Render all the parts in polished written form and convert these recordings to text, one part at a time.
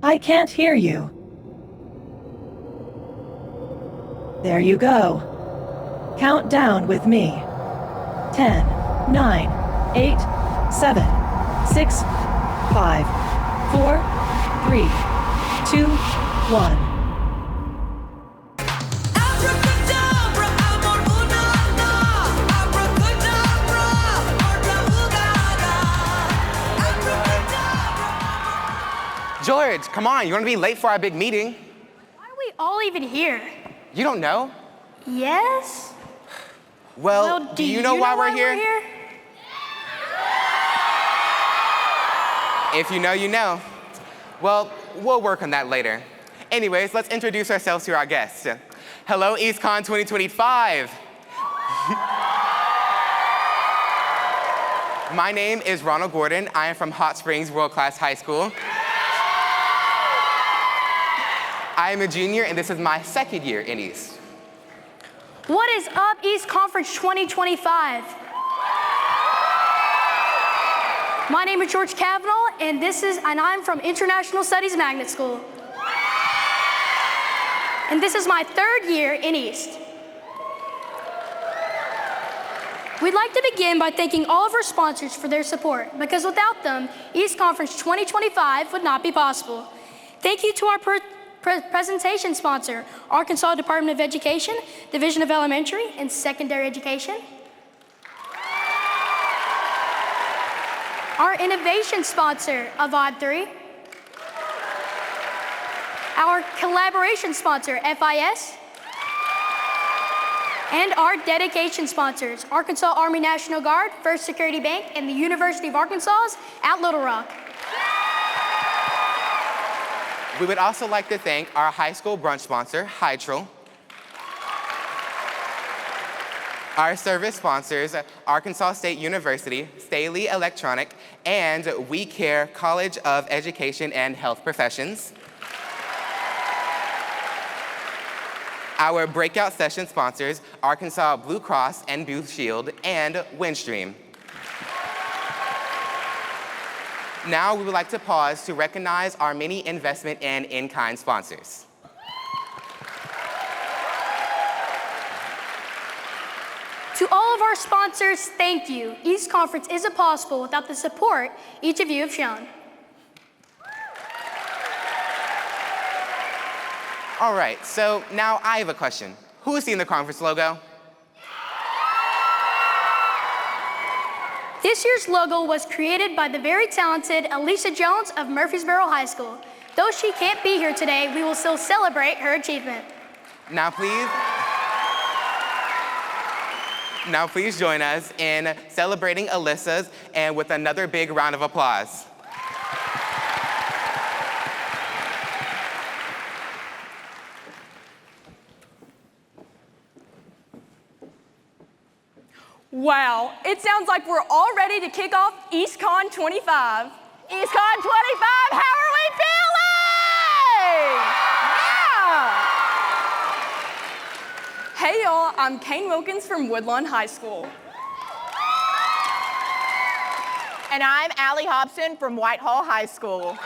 I can't hear you. There you go. Count down with me. 10, 9, 8, 7, 6, 5, 4, 3, 2, 1. George, come on, you're gonna be late for our big meeting. Why are we all even here? You don't know? Yes? Well, do you know why we're here? If you know, you know. Well, we'll work on that later. Anyways, let's introduce ourselves to our guests. Hello, EastCon 2025. My name is Ronald Gordon. I am from Hot Springs World Class High School. I am a junior, and this is my second year in East. What is up, East Conference 2025? My name is George Cavanaugh, and I'm from International Studies Magnet School. And this is my third year in East. We'd like to begin by thanking all of our sponsors for their support, because without them, East Conference 2025 would not be possible. Thank you to our presentation sponsor, Arkansas Department of Education, Division of Elementary and Secondary Education. Our innovation sponsor, Avad 3. Our collaboration sponsor, FIS. And our dedication sponsors, Arkansas Army National Guard, First Security Bank, and the University of Arkansas at Little Rock. We would also like to thank our high school brunch sponsor, Hytrel. Our service sponsors, Arkansas State University, Staley Electronic, and We Care College of Education and Health Professions. Our breakout session sponsors, Arkansas Blue Cross and Blue Shield, and Windstream. Now we would like to pause to recognize our many investment and in-kind sponsors. To all of our sponsors, thank you. East Conference isn't possible without the support each of you have shown. All right, so now I have a question. Who has seen the conference logo? This year's logo was created by the very talented Alicia Jones of Murfreesboro High School. Though she can't be here today, we will still celebrate her achievement. Now please join us in celebrating Alyssa's and with another big round of applause. Wow, it sounds like we're all ready to kick off EastCon 25. EastCon 25, how are we feeling? Yeah! Hey y'all, I'm Kane Wilkins from Woodlawn High School. And I'm Allie Hobson from Whitehall High School.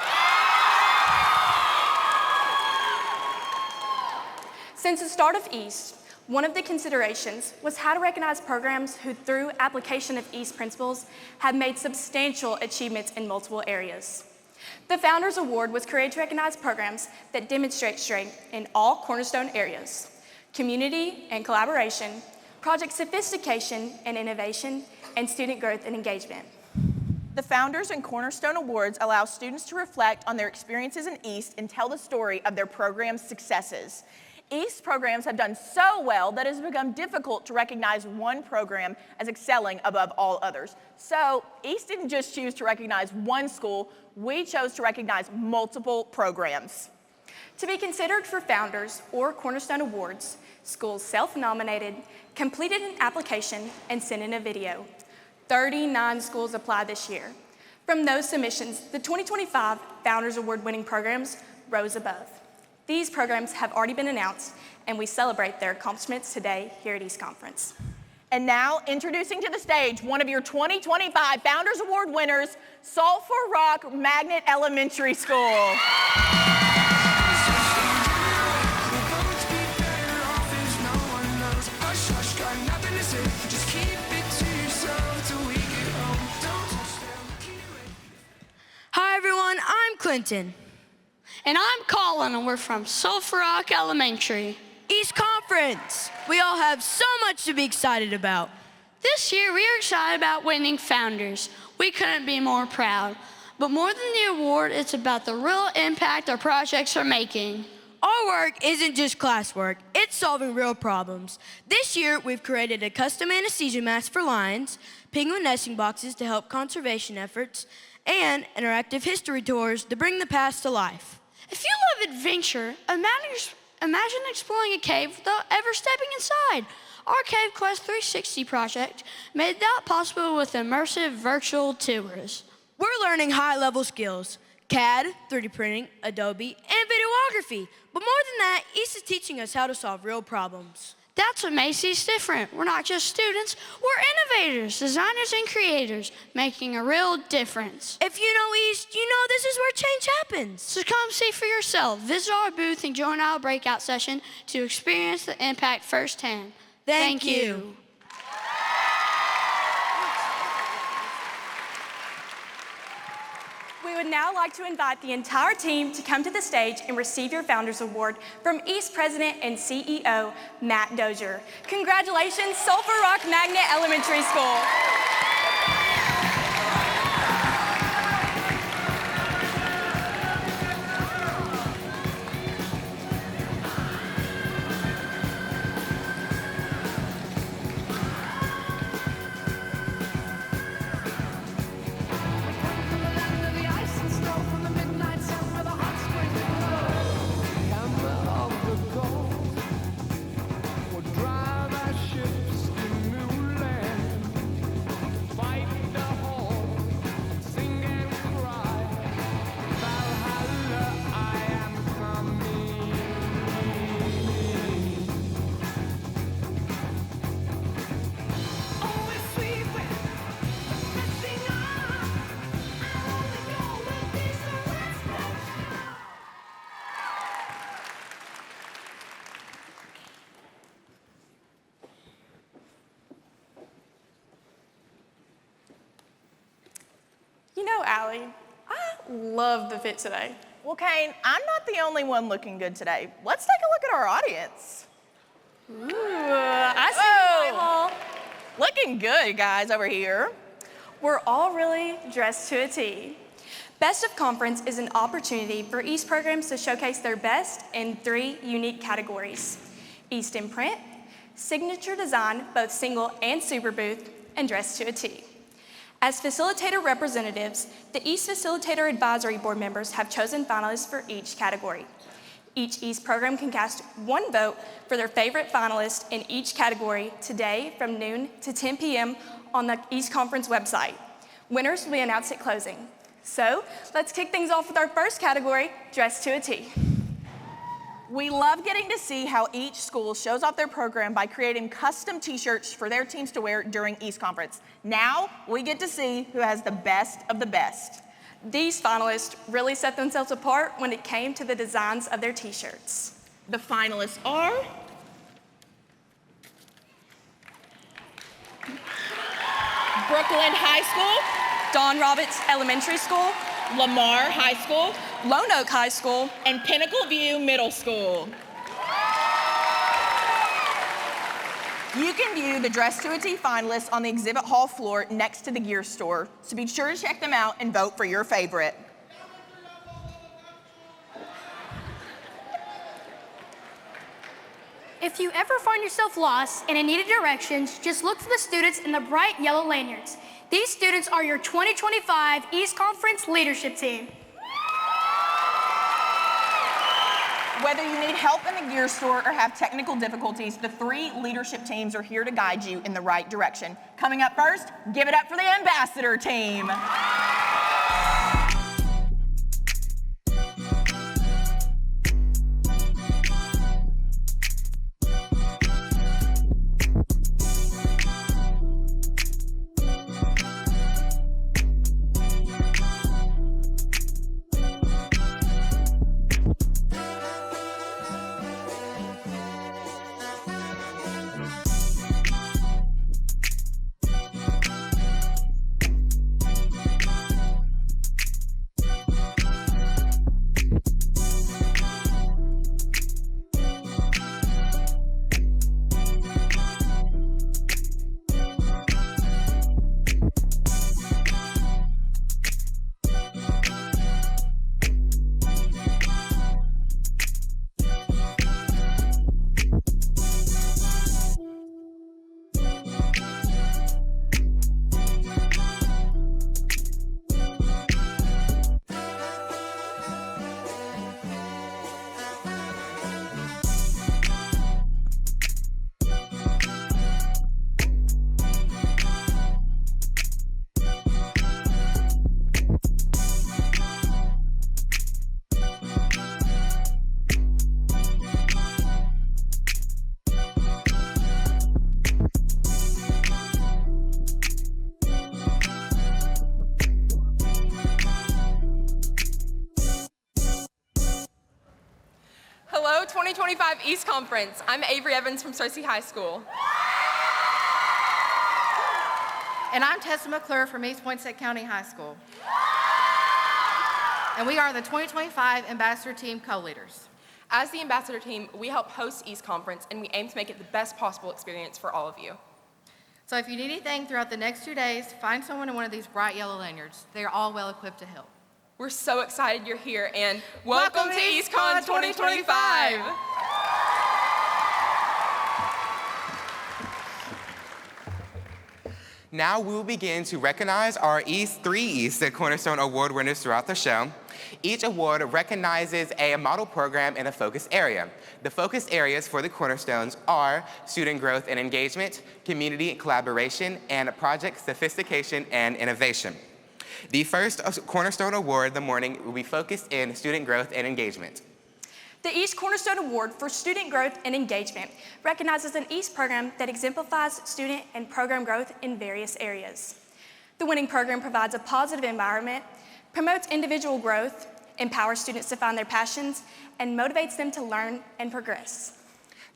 Since the start of East, one of the considerations was how to recognize programs who, through application of East principles, have made substantial achievements in multiple areas. The Founders Award was created to recognize programs that demonstrate strength in all cornerstone areas: community and collaboration, project sophistication and innovation, and student growth and engagement. The Founders and Cornerstone Awards allow students to reflect on their experiences in East and tell the story of their program's successes. East programs have done so well that it has become difficult to recognize one program as excelling above all others. So East didn't just choose to recognize one school, we chose to recognize multiple programs. To be considered for Founders or Cornerstone Awards, schools self-nominated, completed an application, and sent in a video. 39 schools applied this year. From those submissions, the 2025 Founders Award winning programs rose above. These programs have already been announced, and we celebrate their accomplishments today here at East Conference. And now, introducing to the stage one of your 2025 Founders Award winners, Sulphur Rock Magnet Elementary School. Hi everyone, I'm Clinton. And I'm Colin, and we're from Sulphur Rock Elementary. East Conference. We all have so much to be excited about. This year, we are excited about winning Founders. We couldn't be more proud. But more than the award, it's about the real impact our projects are making. Our work isn't just classwork, it's solving real problems. This year, we've created a custom anesthesia mask for lions, penguin nesting boxes to help conservation efforts, and interactive history tours to bring the past to life. If you love adventure, imagine exploring a cave without ever stepping inside. Our Cave Quest 360 project made that possible with immersive virtual tours. We're learning high-level skills, CAD, 3D printing, Adobe, and videography. But more than that, East is teaching us how to solve real problems. That's what makes East different. We're not just students, we're innovators, designers, and creators, making a real difference. If you know East, you know this is where change happens. So come see for yourself. Visit our booth and join our breakout session to experience the impact firsthand. Thank you. We would now like to invite the entire team to come to the stage and receive your Founders Award from East President and CEO, Matt Dozier. Congratulations, Sulphur Rock Magnet Elementary School. You know, Allie, I love the fit today. Well, Kane, I'm not the only one looking good today. Let's take a look at our audience. Ooh, I see you, Hall. Looking good, guys, over here. We're all really dressed to a T. Best of Conference is an opportunity for East programs to showcase their best in 3 unique categories: East in Print, Signature Design, both single and super booth, and Dressed to a T. As facilitator representatives, the East Facilitator Advisory Board members have chosen finalists for each category. Each East program can cast 1 vote for their favorite finalist in each category today from noon to 10 p.m. on the East Conference website. Winners will be announced at closing. So let's kick things off with our first category, Dressed to a T. We love getting to see how each school shows off their program by creating custom t-shirts for their teams to wear during East Conference. Now, we get to see who has the best of the best. These finalists really set themselves apart when it came to the designs of their t-shirts. The finalists are Brooklyn High School, Don Roberts Elementary School, Lamar High School, Lone Oak High School, and Pinnacle View Middle School. You can view the Dress to a T finalists on the exhibit hall floor next to the gear store, so be sure to check them out and vote for your favorite. If you ever find yourself lost and in need of directions, just look for the students in the bright yellow lanyards. These students are your 2025 East Conference Leadership Team. Whether you need help in the gear store or have technical difficulties, the 3 leadership teams are here to guide you in the right direction. Coming up first, give it up for the Ambassador Team. 2025 East Conference. I'm Avery Evans from Searcy High School. And I'm Tessa McClure from East Poinsett County High School. And we are the 2025 Ambassador Team co-leaders. As the Ambassador Team, we help host East Conference, and we aim to make it the best possible experience for all of you. So if you need anything throughout the next 2 days, find someone in one of these bright yellow lanyards. They are all well equipped to help. We're so excited you're here, and welcome to EastCon 2025! Now we will begin to recognize our three East Cornerstone Award winners throughout the show. Each award recognizes a model program in a focus area. The focus areas for the Cornerstones are student growth and engagement, community collaboration, and project sophistication and innovation. The first Cornerstone Award of the morning will be focused in student growth and engagement. The East Cornerstone Award for Student Growth and Engagement recognizes an East program that exemplifies student and program growth in various areas. The winning program provides a positive environment, promotes individual growth, empowers students to find their passions, and motivates them to learn and progress.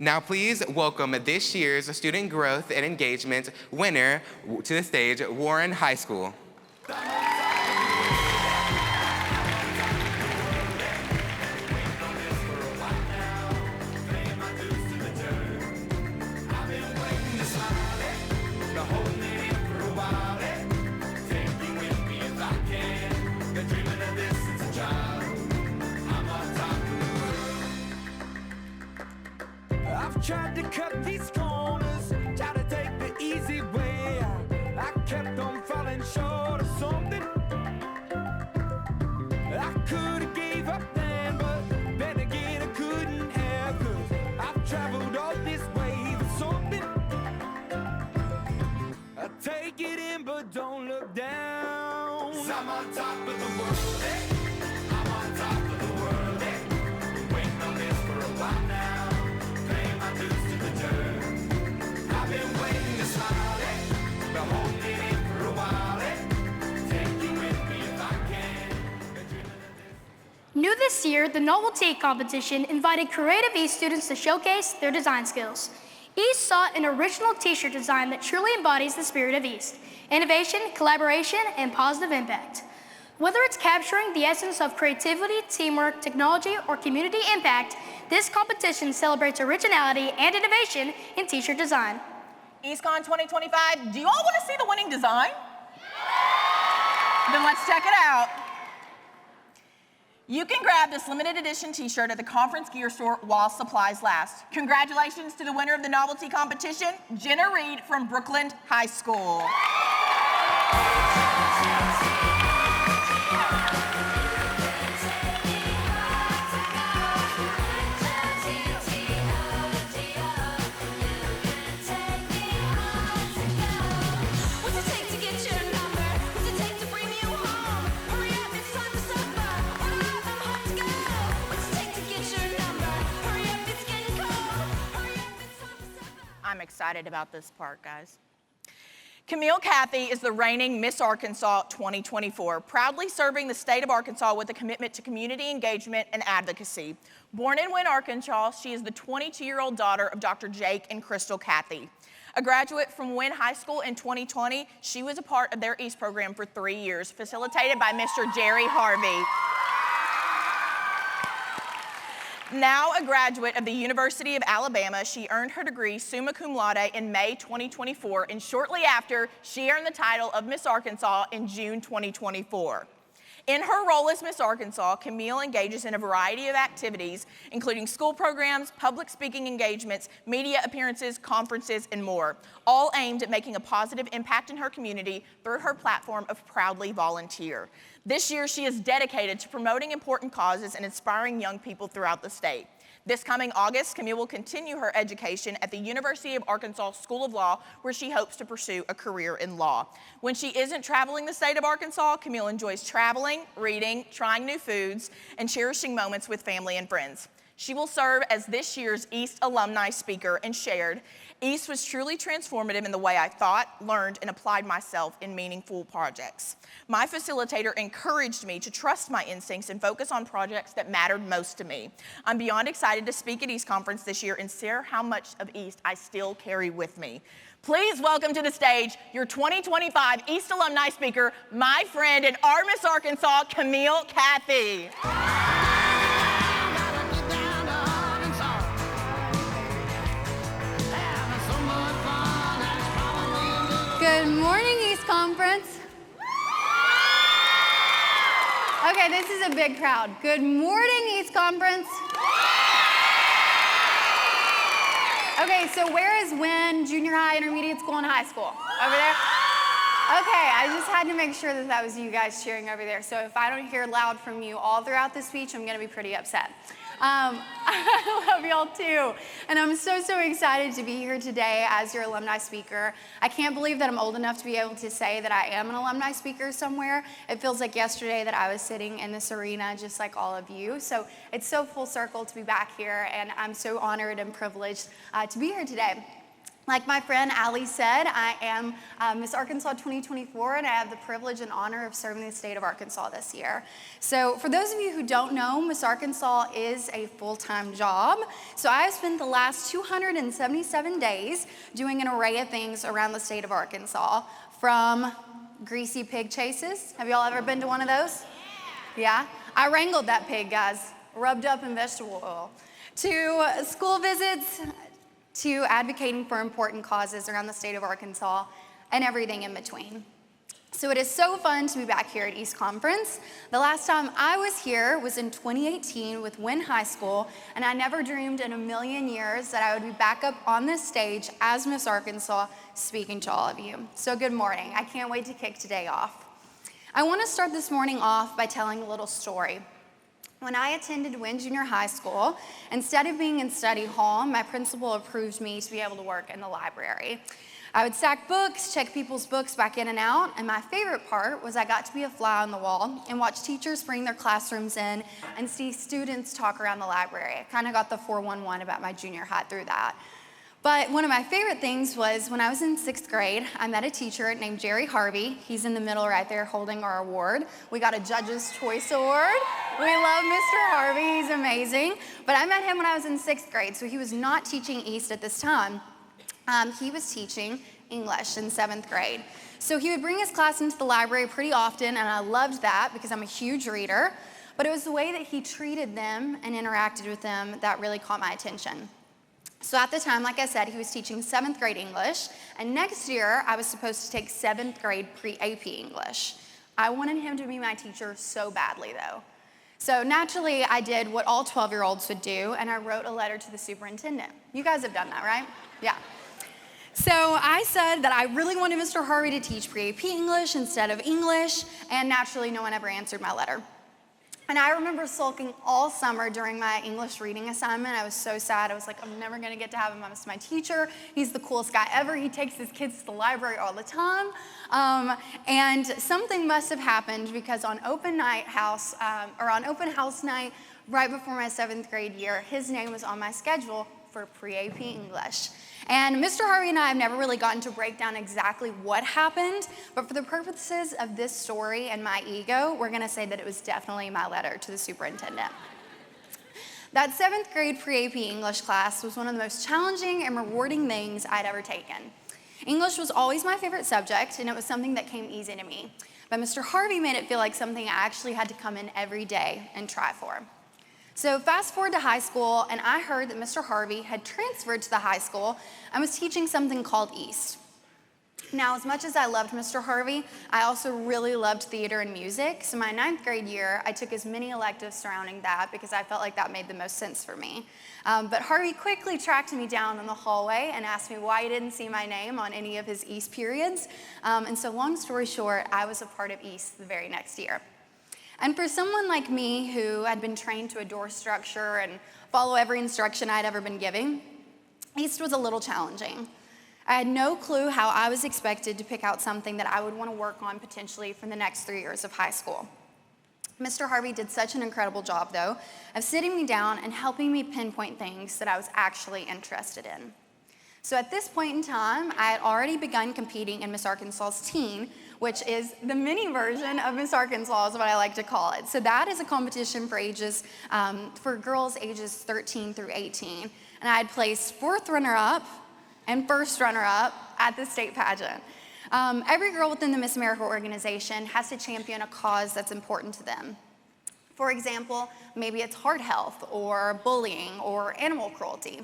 Now please welcome this year's Student Growth and Engagement winner to the stage, Warren High School. I've tried to cut these corners, try to take the easy way out. I kept on falling short of something. I could have gave up then, but then again I couldn't have, 'cause I've traveled all this way for something. I take it in, but don't look down. 'Cause I'm on top of the world, eh? I'm on top of the world, eh? Been waiting on this for a while now. I've been waiting to smile, been holding it in for a while, take you with me if I can. New this year, the Novelty Competition invited Creative East students to showcase their design skills. East sought an original t-shirt design that truly embodies the spirit of East: innovation, collaboration, and positive impact. Whether it's capturing the essence of creativity, teamwork, technology, or community impact, this competition celebrates originality and innovation in t-shirt design. EastCon 2025, do you all want to see the winning design? Then let's check it out. You can grab this limited edition t-shirt at the Conference Gear Store while supplies last. Congratulations to the winner of the novelty competition, Jenna Reed from Brookland High School. I'm excited about this part, guys. Camille Cathy is the reigning Miss Arkansas 2024, proudly serving the state of Arkansas with a commitment to community engagement and advocacy. Born in Wynne, Arkansas, she is the 22-year-old daughter of Dr. Jake and Crystal Cathy. A graduate from Wynne High School in 2020, she was a part of their East program for 3 years, facilitated by Mr. Jerry Harvey. Now a graduate of the University of Alabama, she earned her degree summa cum laude in May 2024, and shortly after, she earned the title of Miss Arkansas in June 2024. In her role as Miss Arkansas, Camille engages in a variety of activities, including school programs, public speaking engagements, media appearances, conferences, and more, all aimed at making a positive impact in her community through her platform of Proudly Volunteer. This year, she is dedicated to promoting important causes and inspiring young people throughout the state. This coming August, Camille will continue her education at the University of Arkansas School of Law, where she hopes to pursue a career in law. When she isn't traveling the state of Arkansas, Camille enjoys traveling, reading, trying new foods, and cherishing moments with family and friends. She will serve as this year's East alumni speaker and shared, East was truly transformative in the way I thought, learned, and applied myself in meaningful projects. My facilitator encouraged me to trust my instincts and focus on projects that mattered most to me. I'm beyond excited to speak at East Conference this year and share how much of East I still carry with me. Please welcome to the stage your 2025 East alumni speaker, my friend in Artemis, Arkansas, Camille Cathy. Good morning, East Conference. Okay, this is a big crowd. Good morning, East Conference. Okay, so where is Wynn Junior High, Intermediate School, and High School? Over there? Okay, I just had to make sure that that was you guys cheering over there. So if I don't hear loud from you all throughout the speech, I'm gonna be pretty upset. I love y'all too. And I'm so excited to be here today as your alumni speaker. I can't believe that I'm old enough to be able to say that I am an alumni speaker somewhere. It feels like yesterday that I was sitting in this arena just like all of you. So it's so full circle to be back here, and I'm so honored and privileged to be here today. Like my friend Allie said, I am Miss Arkansas 2024, and I have the privilege and honor of serving the state of Arkansas this year. So for those of you who don't know, Miss Arkansas is a full-time job. So I have spent the last 277 days doing an array of things around the state of Arkansas, from greasy pig chases. Have y'all ever been to one of those? Yeah? I wrangled that pig, guys, rubbed up in vegetable oil. To school visits, to advocating for important causes around the state of Arkansas, and everything in between. So it is so fun to be back here at East Conference. The last time I was here was in 2018 with Wynn High School, and I never dreamed in a million years that I would be back up on this stage as Miss Arkansas speaking to all of you. So good morning. I can't wait to kick today off. I want to start this morning off by telling a little story. When I attended Wynn Junior High School, instead of being in study hall, my principal approved me to be able to work in the library. I would stack books, check people's books back in and out, and my favorite part was I got to be a fly on the wall and watch teachers bring their classrooms in and see students talk around the library. I kind of got the 411 about my junior high through that. But one of my favorite things was when I was in 6th grade, I met a teacher named Jerry Harvey. He's in the middle right there holding our award. We got a Judge's Choice Award. We love Mr. Harvey, he's amazing. But I met him when I was in 6th grade, so he was not teaching East at this time. He was teaching English in 7th grade. So he would bring his class into the library pretty often, and I loved that because I'm a huge reader. But it was the way that he treated them and interacted with them that really caught my attention. So at the time, like I said, he was teaching 7th grade English, and next year I was supposed to take 7th grade pre-AP English. I wanted him to be my teacher so badly though. So naturally, I did what all 12-year-olds would do, and I wrote a letter to the superintendent. You guys have done that, right? Yeah. So I said that I really wanted Mr. Harvey to teach pre-AP English instead of English, and naturally no one ever answered my letter. And I remember sulking all summer during my English reading assignment. I was so sad. I was like, I'm never gonna get to have him as my teacher. He's the coolest guy ever. He takes his kids to the library all the time. And something must have happened because on open house night, right before my 7th grade year, his name was on my schedule for pre-AP English. And Mr. Harvey and I have never really gotten to break down exactly what happened, but for the purposes of this story and my ego, we're gonna say that it was definitely my letter to the superintendent. That 7th grade pre-AP English class was one of the most challenging and rewarding things I'd ever taken. English was always my favorite subject, and it was something that came easy to me. But Mr. Harvey made it feel like something I actually had to come in every day and try for. So fast forward to high school, and I heard that Mr. Harvey had transferred to the high school and was teaching something called East. Now, as much as I loved Mr. Harvey, I also really loved theater and music. So my 9th grade year, I took as many electives surrounding that because I felt like that made the most sense for me. But Harvey quickly tracked me down in the hallway and asked me why he didn't see my name on any of his East periods. And so long story short, I was a part of East the very next year. And for someone like me who had been trained to adore structure and follow every instruction I'd ever been given, East was a little challenging. I had no clue how I was expected to pick out something that I would want to work on potentially for the next 3 years of high school. Mr. Harvey did such an incredible job, though, of sitting me down and helping me pinpoint things that I was actually interested in. So at this point in time, I had already begun competing in Miss Arkansas's Teen, which is the mini version of Miss Arkansas is what I like to call it. So that is a competition for girls ages 13 through 18. And I had placed 4th runner-up and 1st runner-up at the state pageant. Every girl within the Miss America organization has to champion a cause that's important to them. For example, maybe it's heart health or bullying or animal cruelty.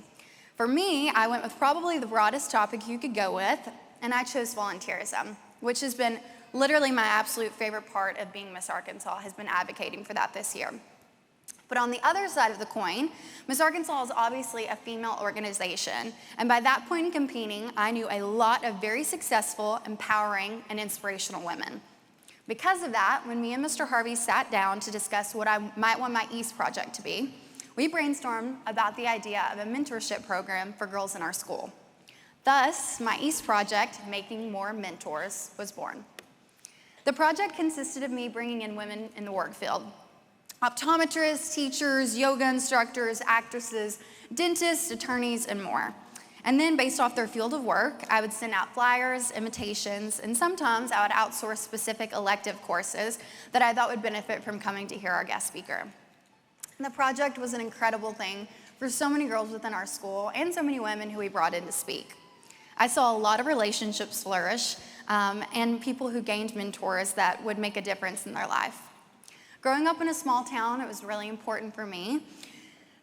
For me, I went with probably the broadest topic you could go with, and I chose volunteerism, which has been literally my absolute favorite part of being Miss Arkansas, has been advocating for that this year. But on the other side of the coin, Miss Arkansas is obviously a female organization, and by that point in competing, I knew a lot of very successful, empowering, and inspirational women. Because of that, when me and Mr. Harvey sat down to discuss what I might want my East project to be, we brainstormed about the idea of a mentorship program for girls in our school. Thus, my East project, Making More Mentors, was born. The project consisted of me bringing in women in the work field. Optometrists, teachers, yoga instructors, actresses, dentists, attorneys, and more. And then based off their field of work, I would send out flyers, invitations, and sometimes I would outsource specific elective courses that I thought would benefit from coming to hear our guest speaker. And the project was an incredible thing for so many girls within our school and so many women who we brought in to speak. I saw a lot of relationships flourish and people who gained mentors that would make a difference in their life. Growing up in a small town, it was really important for me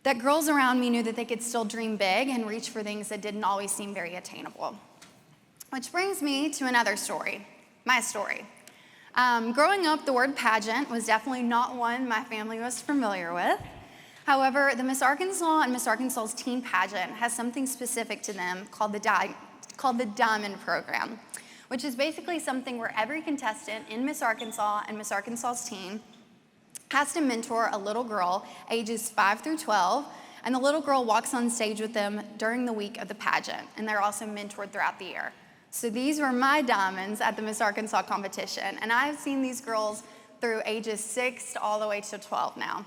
that girls around me knew that they could still dream big and reach for things that didn't always seem very attainable. Which brings me to another story, my story. Growing up, the word pageant was definitely not one my family was familiar with. However, the Miss Arkansas and Miss Arkansas's Teen Pageant has something specific to them called the Diamond Program, which is basically something where every contestant in Miss Arkansas and Miss Arkansas's Teen has to mentor a little girl ages 5 through 12, and the little girl walks on stage with them during the week of the pageant, and they're also mentored throughout the year. So these were my diamonds at the Miss Arkansas competition, and I've seen these girls through ages 6 all the way to 12 now.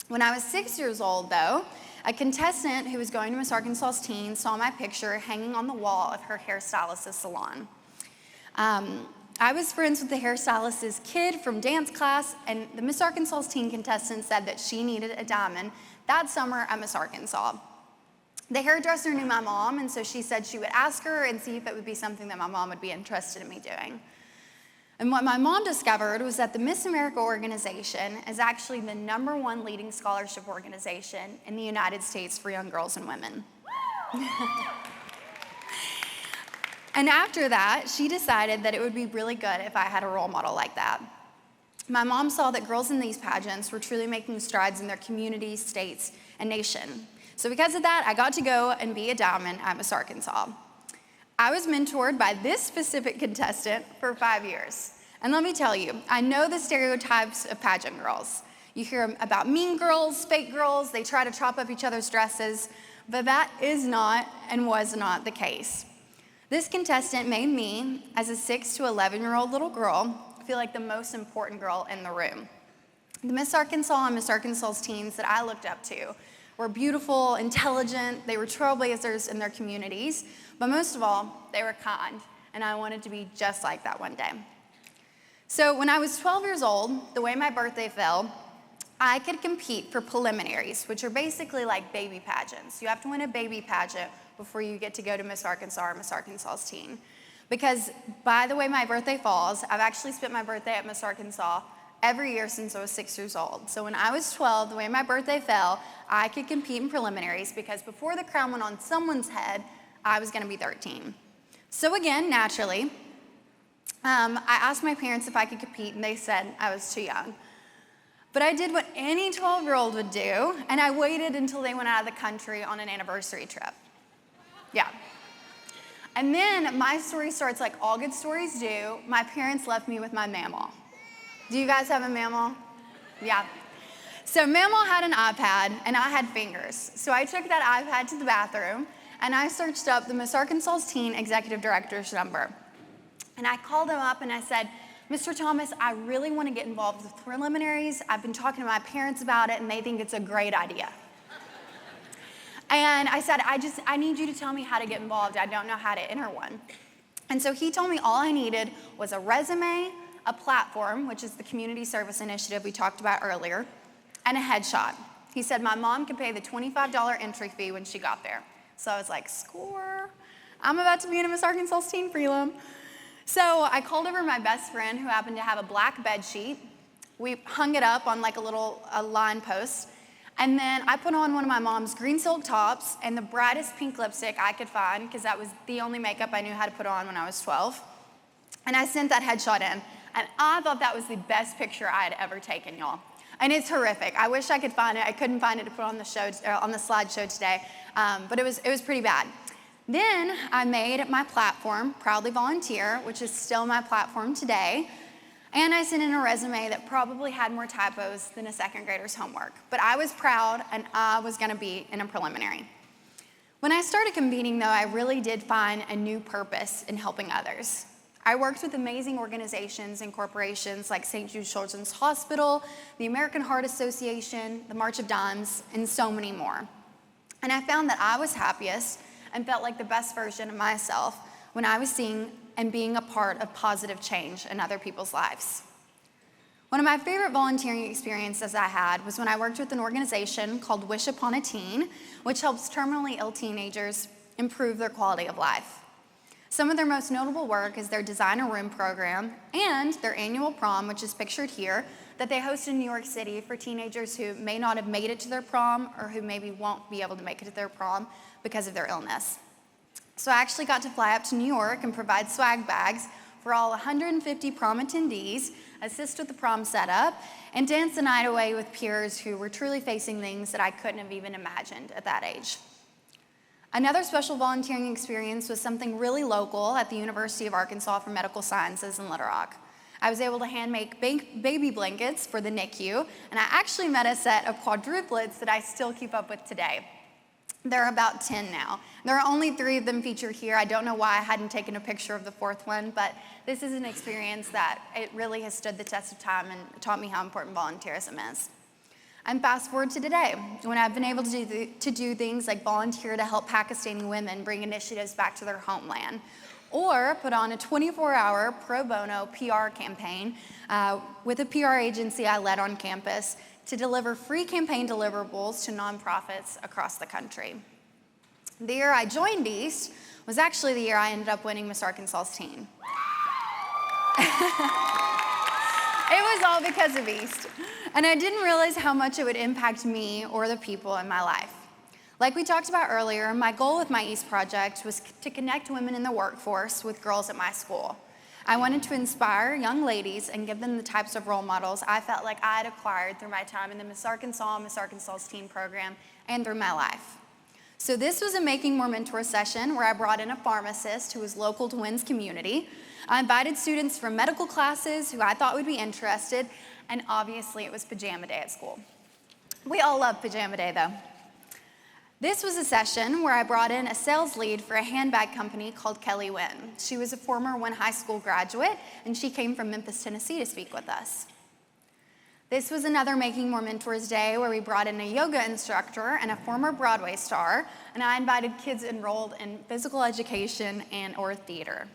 When I was 6 years old, though, a contestant who was going to Miss Arkansas's Teen saw my picture hanging on the wall of her hairstylist's salon. I was friends with the hairstylist's kid from dance class, and the Miss Arkansas's Teen contestant said that she needed a diamond that summer at Miss Arkansas. The hairdresser knew my mom, and so she said she would ask her and see if it would be something that my mom would be interested in me doing. And what my mom discovered was that the Miss America organization is actually the #1 leading scholarship organization in the United States for young girls and women. And after that, she decided that it would be really good if I had a role model like that. My mom saw that girls in these pageants were truly making strides in their communities, states, and nation. So because of that, I got to go and be a diamond at Miss Arkansas. I was mentored by this specific contestant for 5 years. And let me tell you, I know the stereotypes of pageant girls. You hear about mean girls, fake girls, they try to chop up each other's dresses, but that is not and was not the case. This contestant made me, as a 6 to 11-year-old little girl, feel like the most important girl in the room. The Miss Arkansas and Miss Arkansas's teens that I looked up to were beautiful, intelligent, they were trailblazers in their communities, but most of all, they were kind, and I wanted to be just like that one day. So when I was 12 years old, the way my birthday fell, I could compete for preliminaries, which are basically like baby pageants. You have to win a baby pageant before you get to go to Miss Arkansas or Miss Arkansas's Teen. Because by the way my birthday falls, I've actually spent my birthday at Miss Arkansas every year since I was 6 years old. So when I was 12, the way my birthday fell, I could compete in preliminaries because before the crown went on someone's head, I was gonna be 13. So again, naturally, I asked my parents if I could compete, and they said I was too young. But I did what any 12-year-old would do, and I waited until they went out of the country on an anniversary trip. Yeah. And then my story starts like all good stories do. My parents left me with my mamaw. Do you guys have a mamaw? Yeah. So mamaw had an iPad, and I had fingers. So I took that iPad to the bathroom, and I searched up the Miss Arkansas's Teen executive director's number. And I called him up, and I said, Mr. Thomas, I really want to get involved with preliminaries. I've been talking to my parents about it and they think it's a great idea. And I said, I need you to tell me how to get involved. I don't know how to enter one. And so he told me all I needed was a resume, a platform, which is the community service initiative we talked about earlier, and a headshot. He said my mom could pay the $25 entry fee when she got there. So I was like, score. I'm about to be in a Miss Arkansas teen prelim. So I called over my best friend who happened to have a black bed sheet. We hung it up on like a line post. And then I put on one of my mom's green silk tops and the brightest pink lipstick I could find, because that was the only makeup I knew how to put on when I was 12. And I sent that headshot in. And I thought that was the best picture I had ever taken, y'all. And it's horrific. I wish I could find it. I couldn't find it to put on the show, on the slideshow today, but it was pretty bad. Then I made my platform, Proudly Volunteer, which is still my platform today. And I sent in a resume that probably had more typos than a second grader's homework. But I was proud, and I was going to be in a preliminary. When I started competing, though, I really did find a new purpose in helping others. I worked with amazing organizations and corporations like St. Jude Children's Hospital, the American Heart Association, the March of Dimes, and so many more. And I found that I was happiest and felt like the best version of myself when I was seeing and being a part of positive change in other people's lives. One of my favorite volunteering experiences I had was when I worked with an organization called Wish Upon a Teen, which helps terminally ill teenagers improve their quality of life. Some of their most notable work is their Design a Room program and their annual prom, which is pictured here, that they host in New York City for teenagers who may not have made it to their prom or who maybe won't be able to make it to their prom because of their illness. So I actually got to fly up to New York and provide swag bags for all 150 prom attendees, assist with the prom setup, and dance the night away with peers who were truly facing things that I couldn't have even imagined at that age. Another special volunteering experience was something really local at the University of Arkansas for Medical Sciences in Little Rock. I was able to hand make baby blankets for the NICU, and I actually met a set of quadruplets that I still keep up with today. There are about 10 now. There are only 3 of them featured here. I don't know why I hadn't taken a picture of the 4th one, but this is an experience that it really has stood the test of time and taught me how important volunteerism is. And fast forward to today, when I've been able to do things like volunteer to help Pakistani women bring initiatives back to their homeland, or put on a 24-hour pro bono PR campaign with a PR agency I led on campus to deliver free campaign deliverables to nonprofits across the country. The year I joined East was actually the year I ended up winning Miss Arkansas's teen. It was all because of East, and I didn't realize how much it would impact me or the people in my life. Like we talked about earlier, my goal with my East project was to connect women in the workforce with girls at my school. I wanted to inspire young ladies and give them the types of role models I felt like I had acquired through my time in the Miss Arkansas's teen program, and through my life. So this was a Making More Mentor session where I brought in a pharmacist who was local to Wynn's community. I invited students from medical classes who I thought would be interested, and obviously it was pajama day at school. We all love pajama day though. This was a session where I brought in a sales lead for a handbag company called Kelly Wynn. She was a former Wynn High School graduate, and she came from Memphis, Tennessee to speak with us. This was another Making More Mentors Day where we brought in a yoga instructor and a former Broadway star, and I invited kids enrolled in physical education or theater.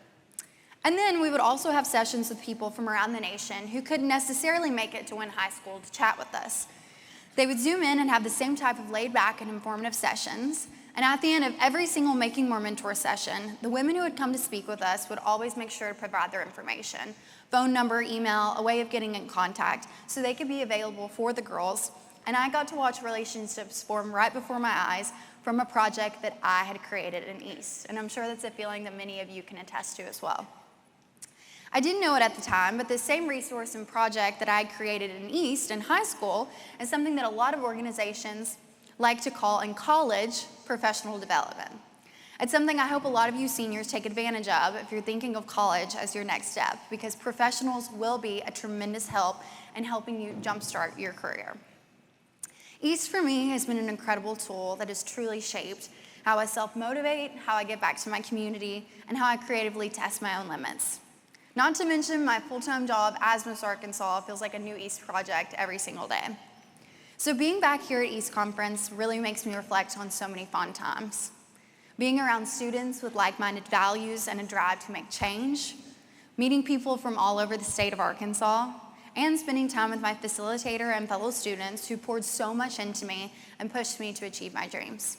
And then we would also have sessions with people from around the nation who couldn't necessarily make it to Wynn High School to chat with us. They would zoom in and have the same type of laid back and informative sessions. And at the end of every single Making More Mentor session, the women who would come to speak with us would always make sure to provide their information, phone number, email, a way of getting in contact, so they could be available for the girls. And I got to watch relationships form right before my eyes from a project that I had created in East. And I'm sure that's a feeling that many of you can attest to as well. I didn't know it at the time, but the same resource and project that I had created in East in high school is something that a lot of organizations like to call in college professional development. It's something I hope a lot of you seniors take advantage of if you're thinking of college as your next step, because professionals will be a tremendous help in helping you jumpstart your career. East for me has been an incredible tool that has truly shaped how I self-motivate, how I give back to my community, and how I creatively test my own limits. Not to mention my full-time job as Miss Arkansas feels like a new East project every single day. So being back here at East Conference really makes me reflect on so many fun times. Being around students with like-minded values and a drive to make change, meeting people from all over the state of Arkansas, and spending time with my facilitator and fellow students who poured so much into me and pushed me to achieve my dreams.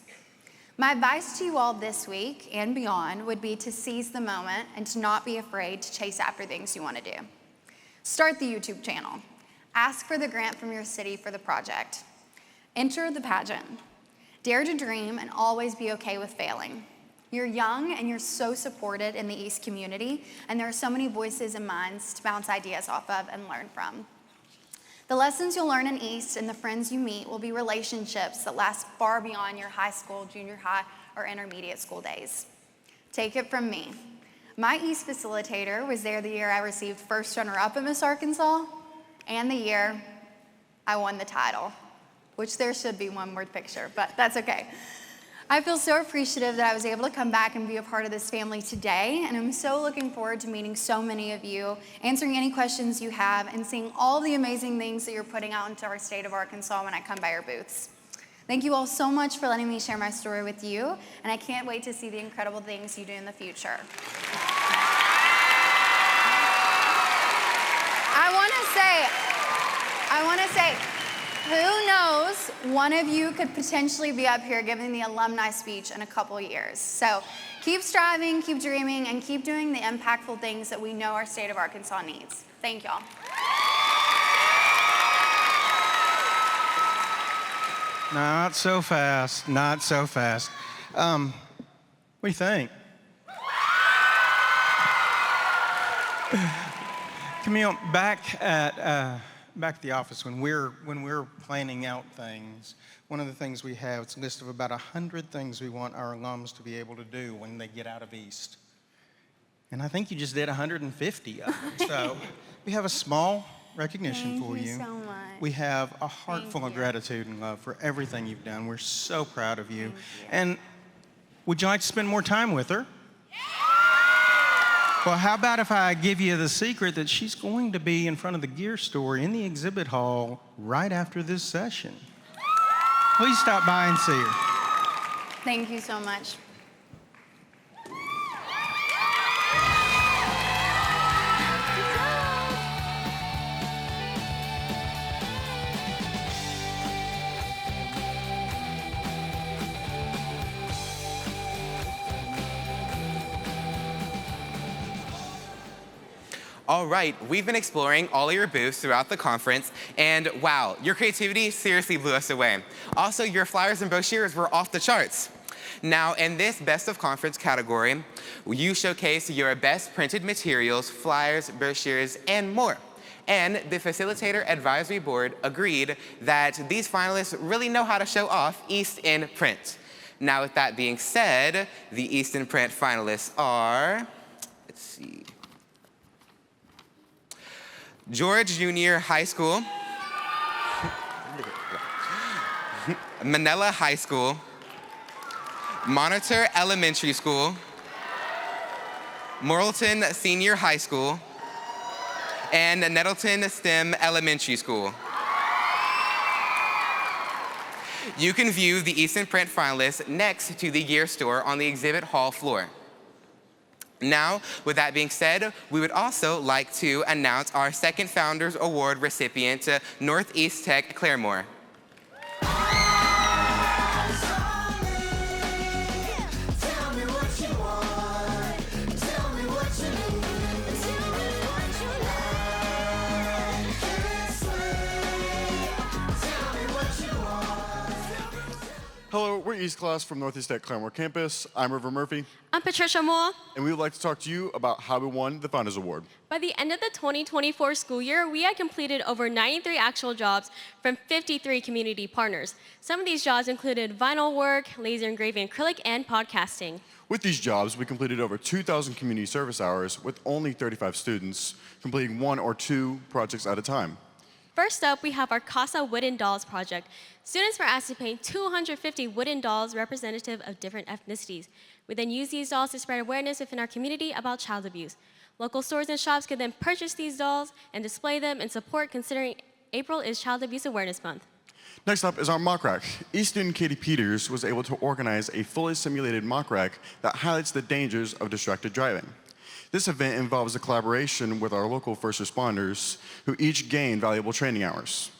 My advice to you all this week and beyond would be to seize the moment and to not be afraid to chase after things you want to do. Start the YouTube channel. Ask for the grant from your city for the project. Enter the pageant. Dare to dream and always be okay with failing. You're young and you're so supported in the East community, and there are so many voices and minds to bounce ideas off of and learn from. The lessons you'll learn in East and the friends you meet will be relationships that last far beyond your high school, junior high, or intermediate school days. Take it from me. My East facilitator was there the year I received first runner-up at Miss Arkansas, and the year I won the title, which there should be one more picture, but that's okay. I feel so appreciative that I was able to come back and be a part of this family today, and I'm so looking forward to meeting so many of you, answering any questions you have, and seeing all the amazing things that you're putting out into our state of Arkansas when I come by your booths. Thank you all so much for letting me share my story with you, and I can't wait to see the incredible things you do in the future. I want to say, who knows, one of you could potentially be up here giving the alumni speech in a couple years. So keep striving, keep dreaming, and keep doing the impactful things that we know our state of Arkansas needs. Thank y'all. Not so fast, not so fast. What do you think? Camille, back at the office, when we're planning out things, one of the things we have, it's a list of about 100 things we want our alums to be able to do when they get out of East. And I think you just did 150 of them. So we have a small recognition for you. Thank you so much. We have a heart full of gratitude and love for everything you've done. We're so proud of you. And would you like to spend more time with her? Well, how about if I give you the secret that she's going to be in front of the gear store in the exhibit hall right after this session? Please stop by and see her. Thank you so much. All right, we've been exploring all of your booths throughout the conference, and wow, your creativity seriously blew us away. Also, your flyers and brochures were off the charts. Now, in this Best of Conference category, you showcased your best printed materials, flyers, brochures, and more. And the Facilitator Advisory Board agreed that these finalists really know how to show off East in print. Now, with that being said, the East in print finalists are, let's see, George Junior High School, Manila High School, Monitor Elementary School, Morrilton Senior High School, and Nettleton STEM Elementary School. You can view the East in Print finalists next to the gear store on the exhibit hall floor. Now, with that being said, we would also like to announce our second Founders Award recipient, Northeast Tech Claremore. Hello, we're East Class from Northeast Tech Claremore campus. I'm River Murphy. I'm Patricia Moore. And we would like to talk to you about how we won the Founders Award. By the end of the 2024 school year, we had completed over 93 actual jobs from 53 community partners. Some of these jobs included vinyl work, laser engraving acrylic, and podcasting. With these jobs, we completed over 2,000 community service hours with only 35 students, completing 1 or 2 projects at a time. First up, we have our Casa Wooden Dolls project. Students were asked to paint 250 wooden dolls representative of different ethnicities. We then used these dolls to spread awareness within our community about child abuse. Local stores and shops can then purchase these dolls and display them in support, considering April is Child Abuse Awareness Month. Next up is our mock rack. East student Katie Peters was able to organize a fully simulated mock rack that highlights the dangers of distracted driving. This event involves a collaboration with our local first responders, who each gain valuable training hours.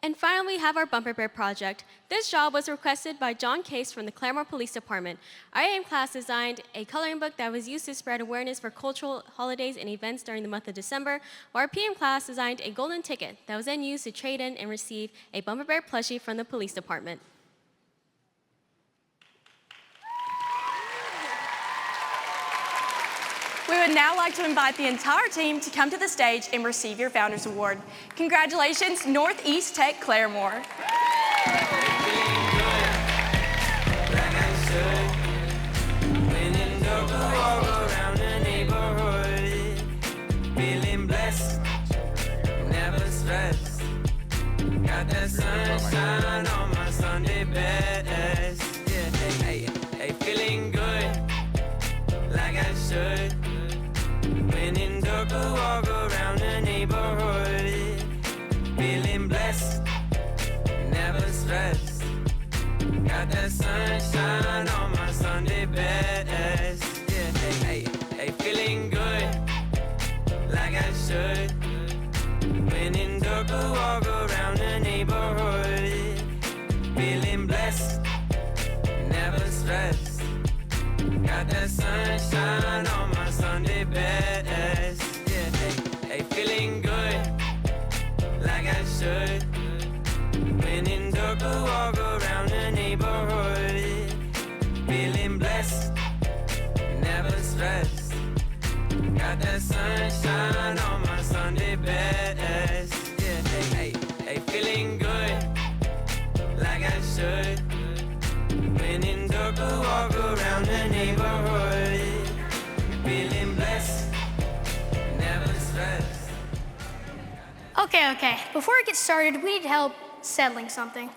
And finally, we have our Bumper Bear project. This job was requested by John Case from the Claremore Police Department. Our AM class designed a coloring book that was used to spread awareness for cultural holidays and events during the month of December, while our PM class designed a golden ticket that was then used to trade in and receive a Bumper Bear plushie from the police department. We would now like to invite the entire team to come to the stage and receive your Founders Award. Congratulations, Northeast Tech Claremore. Feeling blessed, never stressed. Got that sunshine on my Sunday best. Yeah, hey, feeling good, like I should. When in Doka, walk around the neighborhood. Feeling blessed, never stressed. Got that sunshine on my Sunday best. Yeah, hey, feeling good, like I should. When in Doka, walk around the neighborhood. Feeling blessed, never stressed. Got that sunshine on my Sunday best. Yeah, hey, feeling good, like I should. When in Doka, walk around the neighborhood. Feeling blessed, never stressed. Got that sunshine on my Sunday best. Yeah, hey, feeling good, like I should. When in Doka, walk around the neighborhood. Feeling blessed, never stressed. Okay. Before we get started, we need help settling something.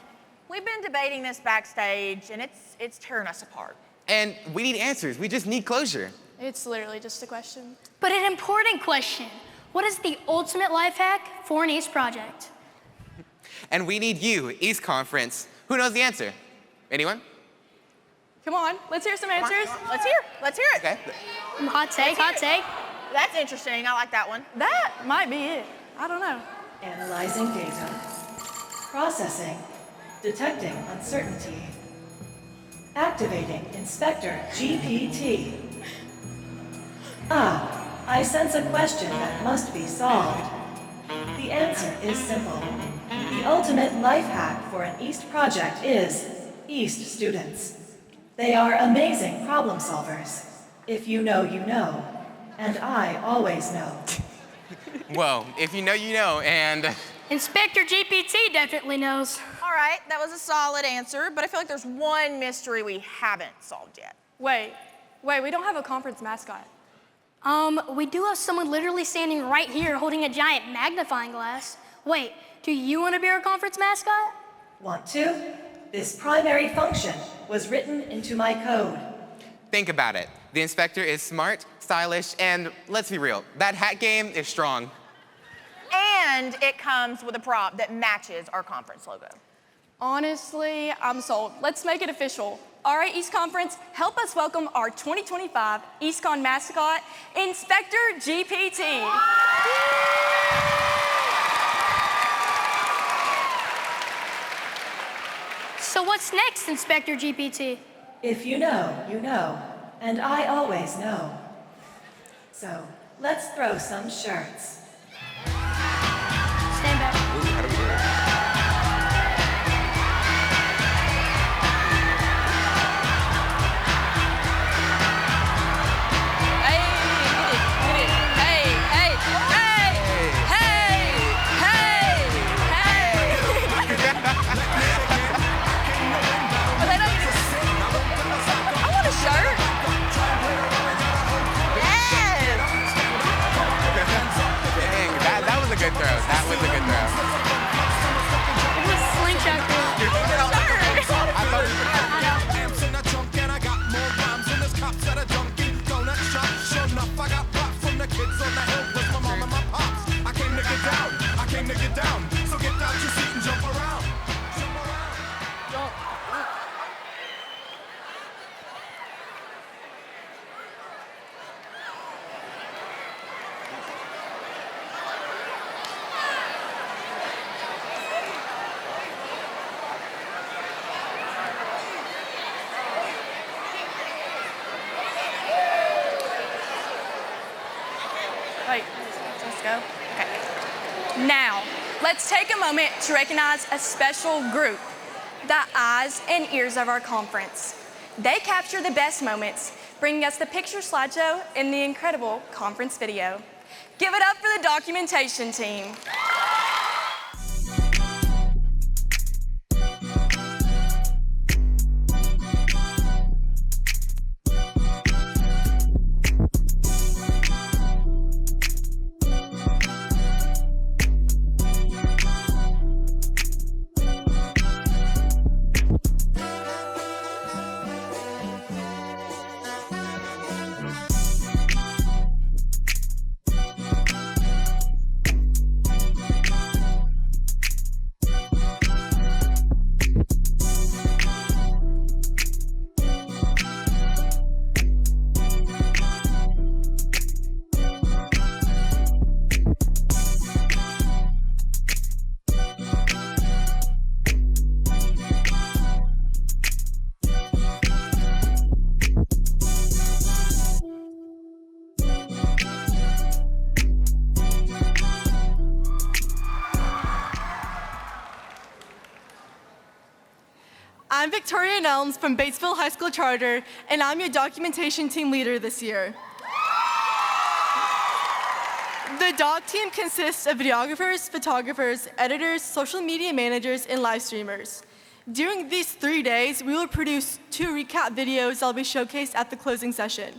We've been debating this backstage, and it's tearing us apart. And we need answers. We just need closure. It's literally just a question. But an important question. What is the ultimate life hack for an East project? And we need you, East Conference. Who knows the answer? Anyone? Come on, let's hear some answers. Let's hear it. Okay. Hot take. That's interesting. I like that one. That might be it. I don't know. Analyzing data. Processing. Detecting uncertainty. Activating Inspector GPT. I sense a question that must be solved. The answer is simple. The ultimate life hack for an East project is East students. They are amazing problem solvers. If you know, you know. And I always know. Well, if you know, you know, and... Inspector GPT definitely knows. All right, that was a solid answer, but I feel like there's one mystery we haven't solved yet. Wait, we don't have a conference mascot. We do have someone literally standing right here holding a giant magnifying glass. Wait, do you want to be our conference mascot? Want to? This primary function was written into my code. Think about it. The inspector is smart, stylish, and let's be real, that hat game is strong. And it comes with a prop that matches our conference logo. Honestly, I'm sold. Let's make it official. All right, East Conference, help us welcome our 2025 EastCon mascot, Inspector GPT. So what's next, Inspector GPT? If you know, you know. And I always know. So, let's throw some shirts. Stand back. That was a good throw. It was slingshot throw. Let's go. Okay. Now, let's take a moment to recognize a special group, the eyes and ears of our conference. They capture the best moments, bringing us the picture slideshow and the incredible conference video. Give it up for the documentation team. I'm Victoria Nelms from Batesville High School Charter, and I'm your documentation team leader this year. The doc team consists of videographers, photographers, editors, social media managers, and live streamers. During these 3 days, we will produce 2 recap videos that will be showcased at the closing session.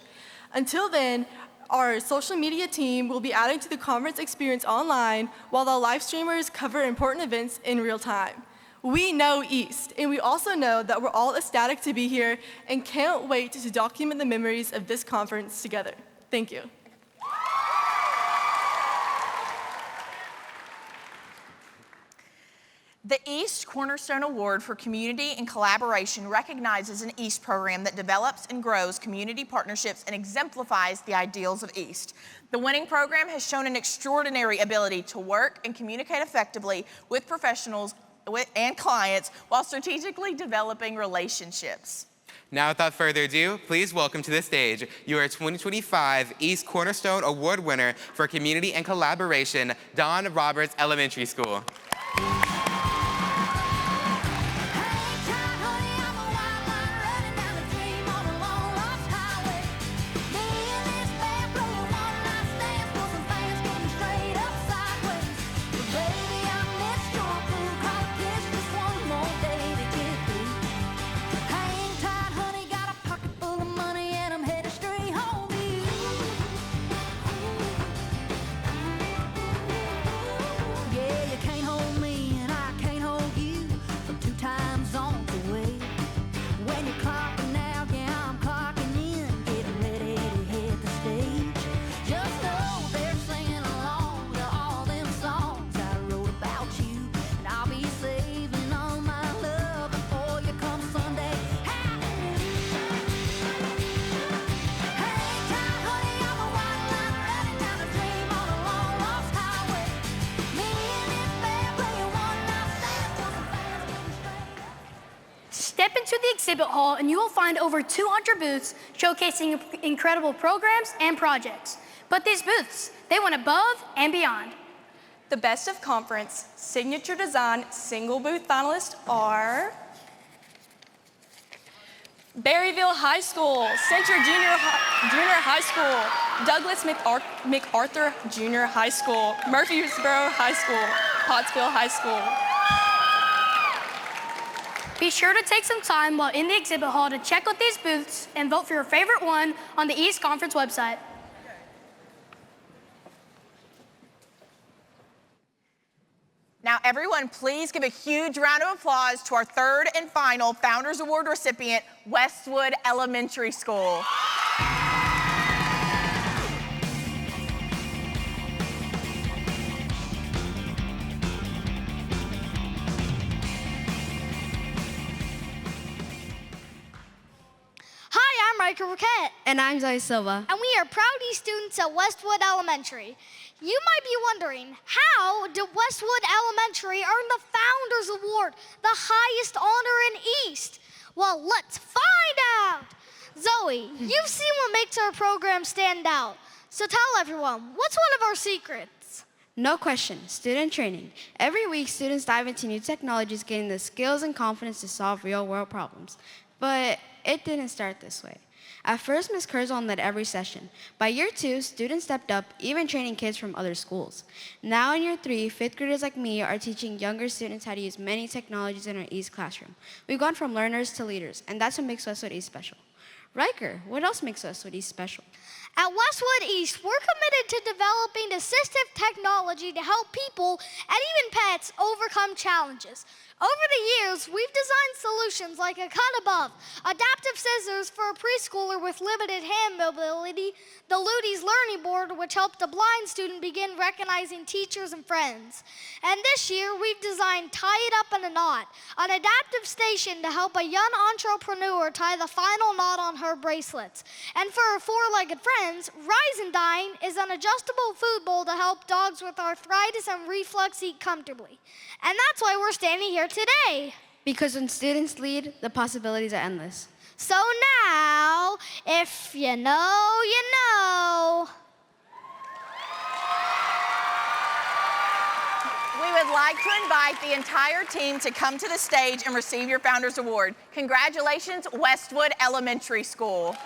Until then, our social media team will be adding to the conference experience online, while the live streamers cover important events in real time. We know East, and we also know that we're all ecstatic to be here and can't wait to document the memories of this conference together. Thank you. The East Cornerstone Award for Community and Collaboration recognizes an East program that develops and grows community partnerships and exemplifies the ideals of East. The winning program has shown an extraordinary ability to work and communicate effectively with professionals and clients while strategically developing relationships. Now, without further ado, please welcome to the stage your 2025 East Cornerstone Award winner for Community and Collaboration, Don Roberts Elementary School. Step into the exhibit hall and you will find over 200 booths showcasing incredible programs and projects. But these booths, they went above and beyond. The Best of Conference Signature Design single booth finalists are Berryville High School, Central Junior High School, Douglas MacArthur Junior High School, Murfreesboro High School, Pottsville High School. Be sure to take some time while in the exhibit hall to check out these booths and vote for your favorite one on the East Conference website. Now, everyone, please give a huge round of applause to our third and final Founders Award recipient, Westwood Elementary School. Hi, I'm Riker Roquette. And I'm Zoe Silva. And we are proud East students at Westwood Elementary. You might be wondering, how did Westwood Elementary earn the Founders Award, the highest honor in East? Well, let's find out. Zoe, you've seen what makes our program stand out. So tell everyone, what's one of our secrets? No question, student training. Every week, students dive into new technologies, gaining the skills and confidence to solve real-world problems. But it didn't start this way. At first, Ms. Curzon led every session. By year 2, students stepped up, even training kids from other schools. Now in year 3, 5th graders like me are teaching younger students how to use many technologies in our East classroom. We've gone from learners to leaders, and that's what makes Westwood East special. Riker, what else makes Westwood East special? At Westwood East, we're committed to developing assistive technology to help people and even pets overcome challenges. Over the years, we've designed solutions like a cut above, adaptive scissors for a preschooler with limited hand mobility, the Ludi's Learning Board, which helped a blind student begin recognizing teachers and friends. And this year, we've designed Tie It Up in a Knot, an adaptive station to help a young entrepreneur tie the final knot on her bracelets. And for her four-legged friends, Rise and Dine is an adjustable food bowl to help dogs with arthritis and reflux eat comfortably. And that's why we're standing here today. Because when students lead, the possibilities are endless. So now, if you know, you know. We would like to invite the entire team to come to the stage and receive your Founders Award. Congratulations, Westwood Elementary School.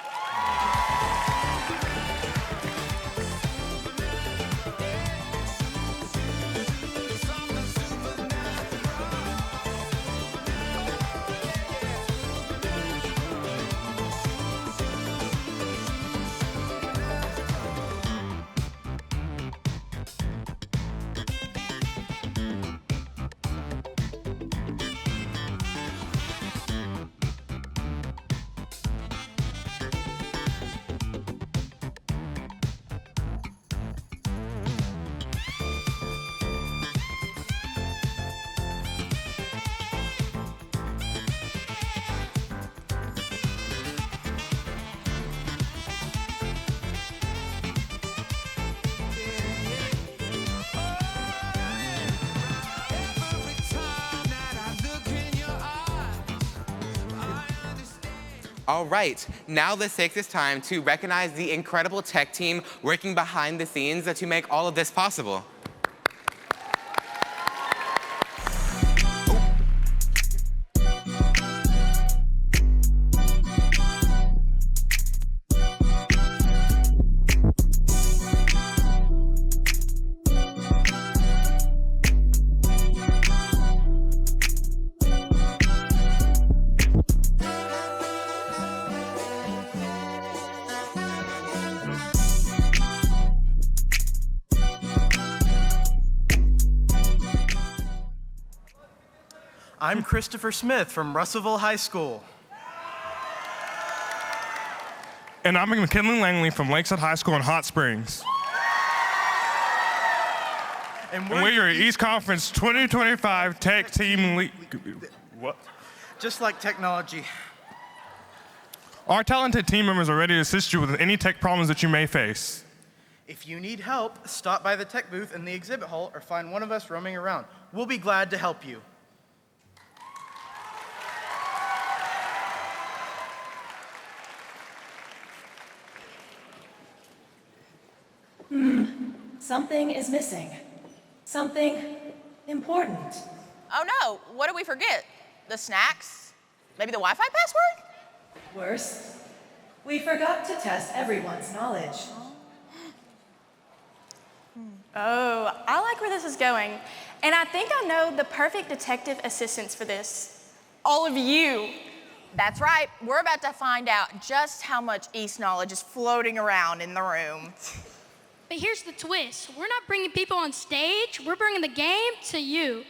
All right, now let's take this time to recognize the incredible tech team working behind the scenes to make all of this possible. I'm Christopher Smith from Russellville High School. And I'm McKinley Langley from Lakeside High School in Hot Springs. And we're your East Conference 2025 Tech Team Lead. What? Just like technology. Our talented team members are ready to assist you with any tech problems that you may face. If you need help, stop by the tech booth in the exhibit hall or find one of us roaming around. We'll be glad to help you. Something is missing. Something important. Oh no, what did we forget? The snacks? Maybe the Wi-Fi password? Worse, we forgot to test everyone's knowledge. Oh, I like where this is going. And I think I know the perfect detective assistants for this. All of you. That's right. We're about to find out just how much East knowledge is floating around in the room. But here's the twist. We're not bringing people on stage. We're bringing the game to you.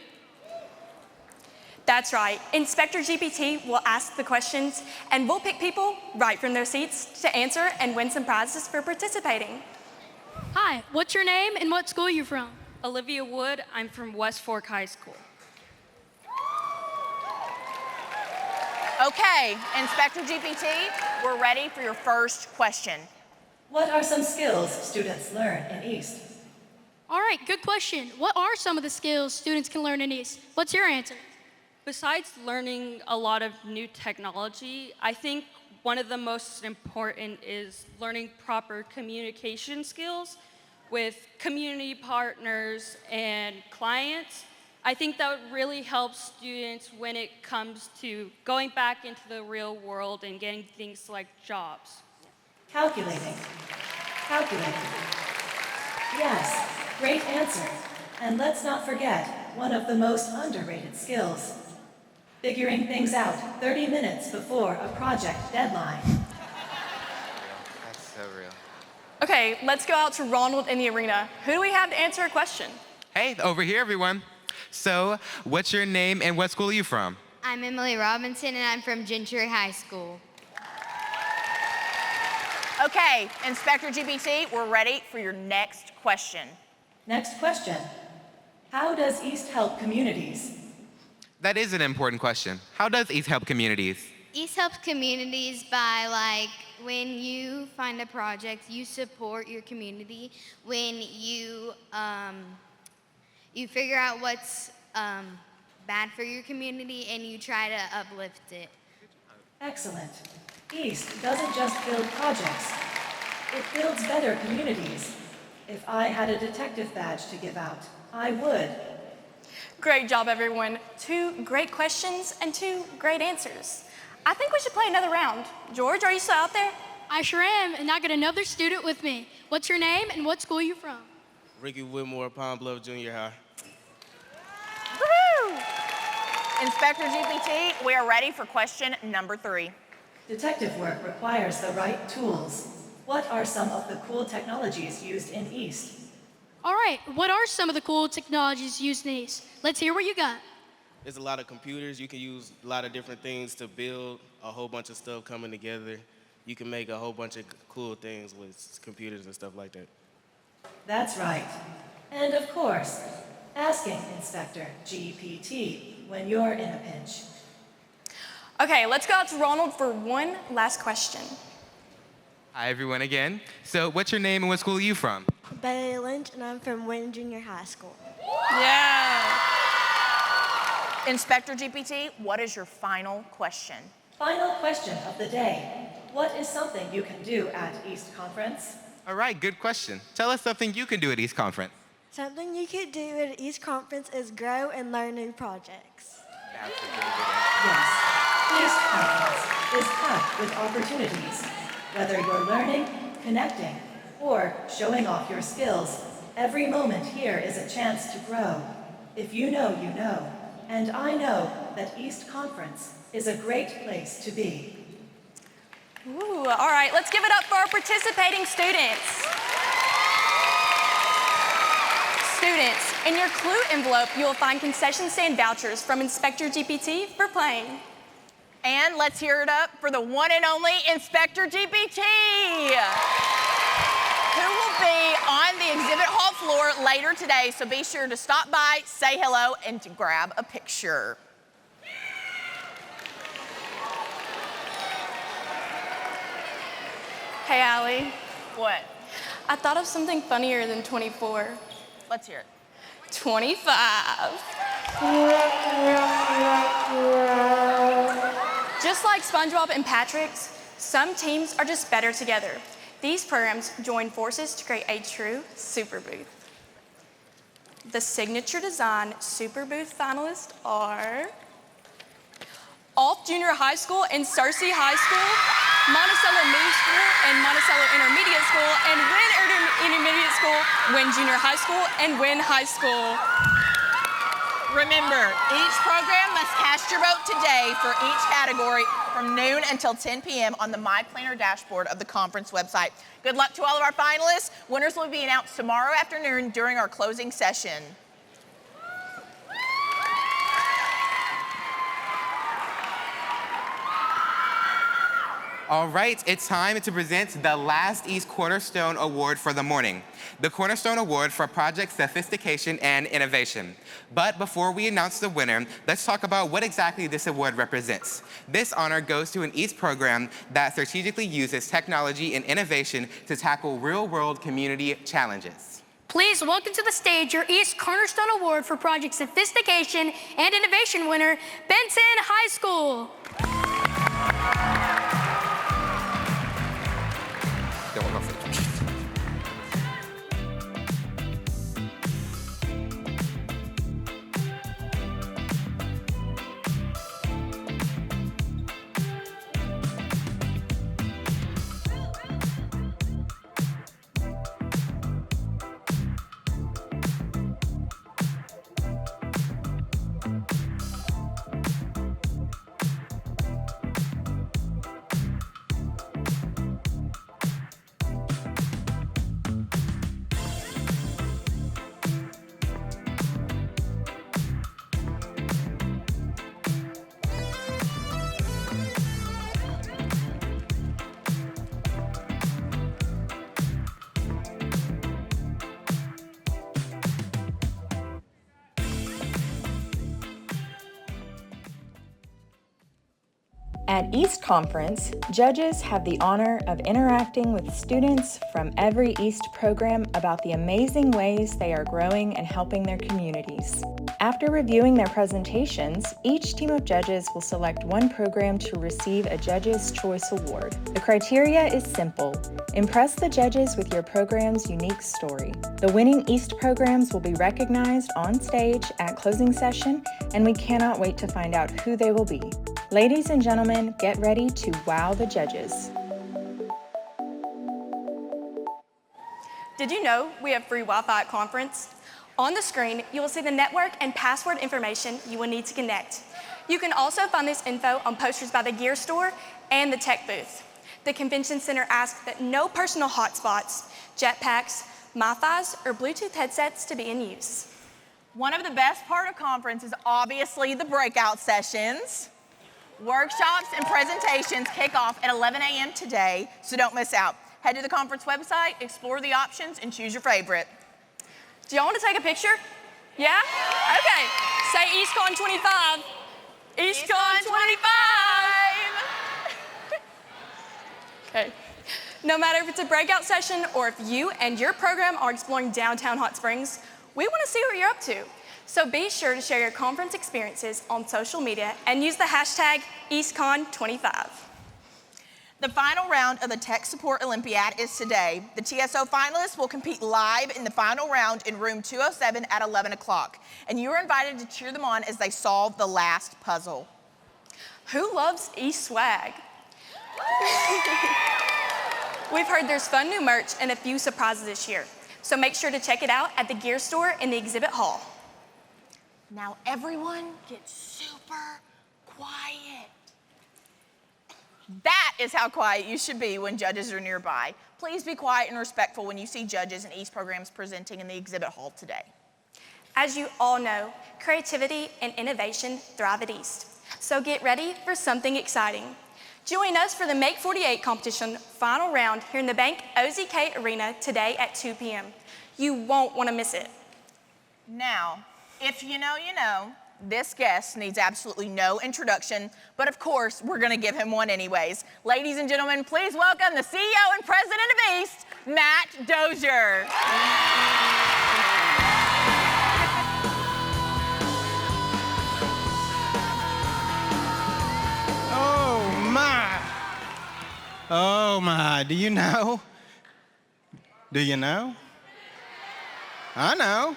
That's right. Inspector GPT will ask the questions, and we'll pick people right from their seats to answer and win some prizes for participating. Hi, what's your name and what school are you from? Olivia Wood. I'm from West Fork High School. Okay, Inspector GPT, we're ready for your first question. What are some skills students learn in East? All right, good question. What are some of the skills students can learn in East? What's your answer? Besides learning a lot of new technology, I think one of the most important is learning proper communication skills with community partners and clients. I think that would really help students when it comes to going back into the real world and getting things like jobs. Calculating. Calculating. Yes, great answer. And let's not forget one of the most underrated skills. Figuring things out 30 minutes before a project deadline. That's so real. Okay, let's go out to Ronald in the arena. Who do we have to answer a question? Hey, over here, everyone. So, what's your name and what school are you from? I'm Emily Robinson, and I'm from Gentry High School. Okay, Inspector GPT, we're ready for your next question. Next question. How does East help communities? That is an important question. How does East help communities? East helps communities by, like, when you find a project, you support your community. When you figure out what's bad for your community and you try to uplift it. Excellent. East doesn't just build projects. It builds better communities. If I had a detective badge to give out, I would. Great job, everyone. 2 great questions and 2 great answers. I think we should play another round. George, are you still out there? I sure am, and I got another student with me. What's your name and what school are you from? Ricky Whitmore, Pine Bluff Junior High. Woohoo! Inspector GPT, we are ready for question number 3. Detective work requires the right tools. What are some of the cool technologies used in East? All right, what are some of the cool technologies used in East? Let's hear what you got. There's a lot of computers. You can use a lot of different things to build a whole bunch of stuff coming together. You can make a whole bunch of cool things with computers and stuff like that. That's right. And of course, asking Inspector GPT when you're in a pinch. Okay, let's go out to Ronald for one last question. Hi, everyone, again. So, what's your name and what school are you from? Bailey Lynch, and I'm from Wynn Junior High School. Yeah. Inspector GPT, what is your final question? Final question of the day. What is something you can do at East Conference? All right, good question. Tell us something you can do at East Conference. Something you could do at East Conference is grow and learn new projects. That's a really good answer. Yes, East Conference is packed with opportunities. Whether you're learning, connecting, or showing off your skills, every moment here is a chance to grow. If you know, you know. And I know that East Conference is a great place to be. Ooh, all right, let's give it up for our participating students. Students, in your clue envelope, you will find concession stand vouchers from Inspector GPT for playing. And let's hear it up for the one and only Inspector GPT, who will be on the exhibit hall floor later today, so be sure to stop by, say hello, and to grab a picture. Hey, Allie. What? I thought of something funnier than 24. Let's hear it. 25. Just like SpongeBob and Patrick's, some teams are just better together. These programs join forces to create a true super booth. The signature design super booth finalists are Alf Junior High School and Searcy High School, Monticello Middle School and Monticello Intermediate School, and Wynn Intermediate School, Wynn Junior High School, and Wynn High School. Remember, each program must cast your vote today for each category from noon until 10 p.m. on the My Planner dashboard of the conference website. Good luck to all of our finalists. Winners will be announced tomorrow afternoon during our closing session. All right, it's time to present the last East Cornerstone Award for the morning, the Cornerstone Award for Project Sophistication and Innovation. But before we announce the winner, let's talk about what exactly this award represents. This honor goes to an East program that strategically uses technology and innovation to tackle real-world community challenges. Please welcome to the stage your East Cornerstone Award for Project Sophistication and Innovation winner, Benton High School. At East Conference, judges have the honor of interacting with students from every East program about the amazing ways they are growing and helping their communities. After reviewing their presentations, each team of judges will select one program to receive a Judge's Choice Award. The criteria is simple. Impress the judges with your program's unique story. The winning East programs will be recognized on stage at closing session, and we cannot wait to find out who they will be. Ladies and gentlemen, get ready to wow the judges. Did you know we have free Wi-Fi at conference? On the screen, you will see the network and password information you will need to connect. You can also find this info on posters by the Gear Store and the tech booth. The Convention Center asks that no personal hotspots, jetpacks, MiFis, or Bluetooth headsets to be in use. One of the best part of conference is obviously the breakout sessions. Workshops and presentations kick off at 11 a.m. today, so don't miss out. Head to the conference website, explore the options, and choose your favorite. Do y'all want to take a picture? Yeah? Okay. Say EastCon 25. EastCon 25! Okay. No matter if it's a breakout session or if you and your program are exploring downtown Hot Springs, we want to see what you're up to. So be sure to share your conference experiences on social media and use the hashtag EastCon25. The final round of the Tech Support Olympiad is today. The TSO finalists will compete live in the final round in room 207 at 11 o'clock. And you are invited to cheer them on as they solve the last puzzle. Who loves East swag? We've heard there's fun new merch and a few surprises this year. So make sure to check it out at the Gear Store in the exhibit hall. Now everyone get super quiet. That is how quiet you should be when judges are nearby. Please be quiet and respectful when you see judges and East programs presenting in the exhibit hall today. As you all know, creativity and innovation thrive at East. So get ready for something exciting. Join us for the Make 48 competition final round here in the Bank OZK Arena today at 2 p.m. You won't want to miss it. Now, if you know, you know. This guest needs absolutely no introduction, but of course, we're gonna give him one anyways. Ladies and gentlemen, please welcome the CEO and President of East, Matt Dozier. Oh my, do you know? Do you know? I know.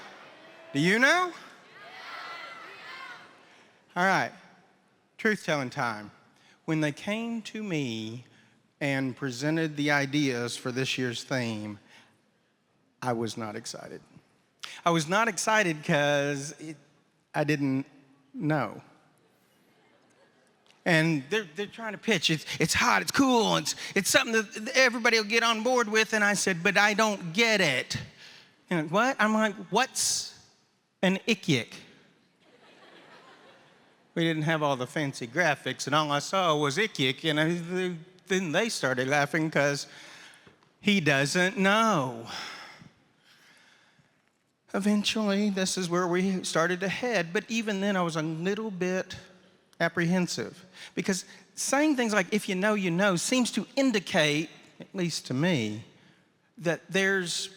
Do you know? All right, truth-telling time. When they came to me and presented the ideas for this year's theme, I was not excited. I was not excited because I didn't know. And they're trying to pitch, it's hot, it's cool, it's something that everybody will get on board with, and I said, but I don't get it. And what? I'm like, what's an ick-yick? We didn't have all the fancy graphics, and all I saw was ick-yick, and then they started laughing because he doesn't know. Eventually, this is where we started to head, but even then I was a little bit apprehensive because saying things like, if you know, you know, seems to indicate, at least to me, that there's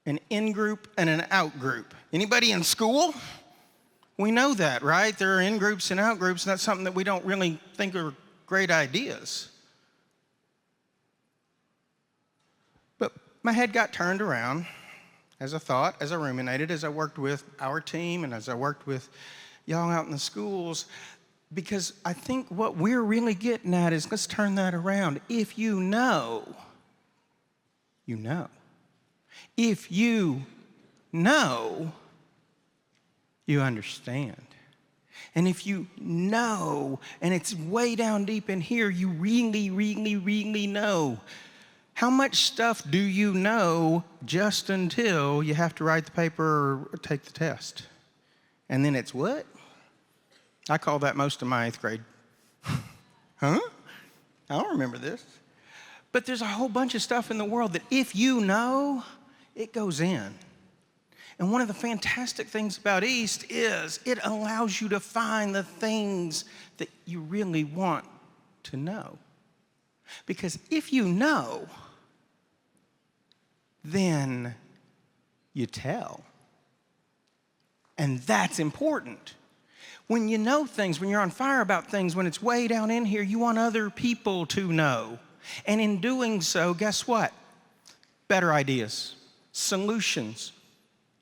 an in-group and an out-group. Anybody in school? We know that, right? There are in-groups and out-groups, and that's something that we don't really think are great ideas. But my head got turned around as I thought, as I ruminated, as I worked with our team and as I worked with y'all out in the schools, because I think what we're really getting at is let's turn that around. If you know, you know. If you know, you understand. And if you know, and it's way down deep in here, you really, really, really know. How much stuff do you know just until you have to write the paper or take the test? And then it's what? I call that most of my 8th grade. Huh? I don't remember this. But there's a whole bunch of stuff in the world that if you know, it goes in. And one of the fantastic things about East is it allows you to find the things that you really want to know. Because if you know, then you tell. And that's important. When you know things, when you're on fire about things, when it's way down in here, you want other people to know. And in doing so, guess what? Better ideas, solutions,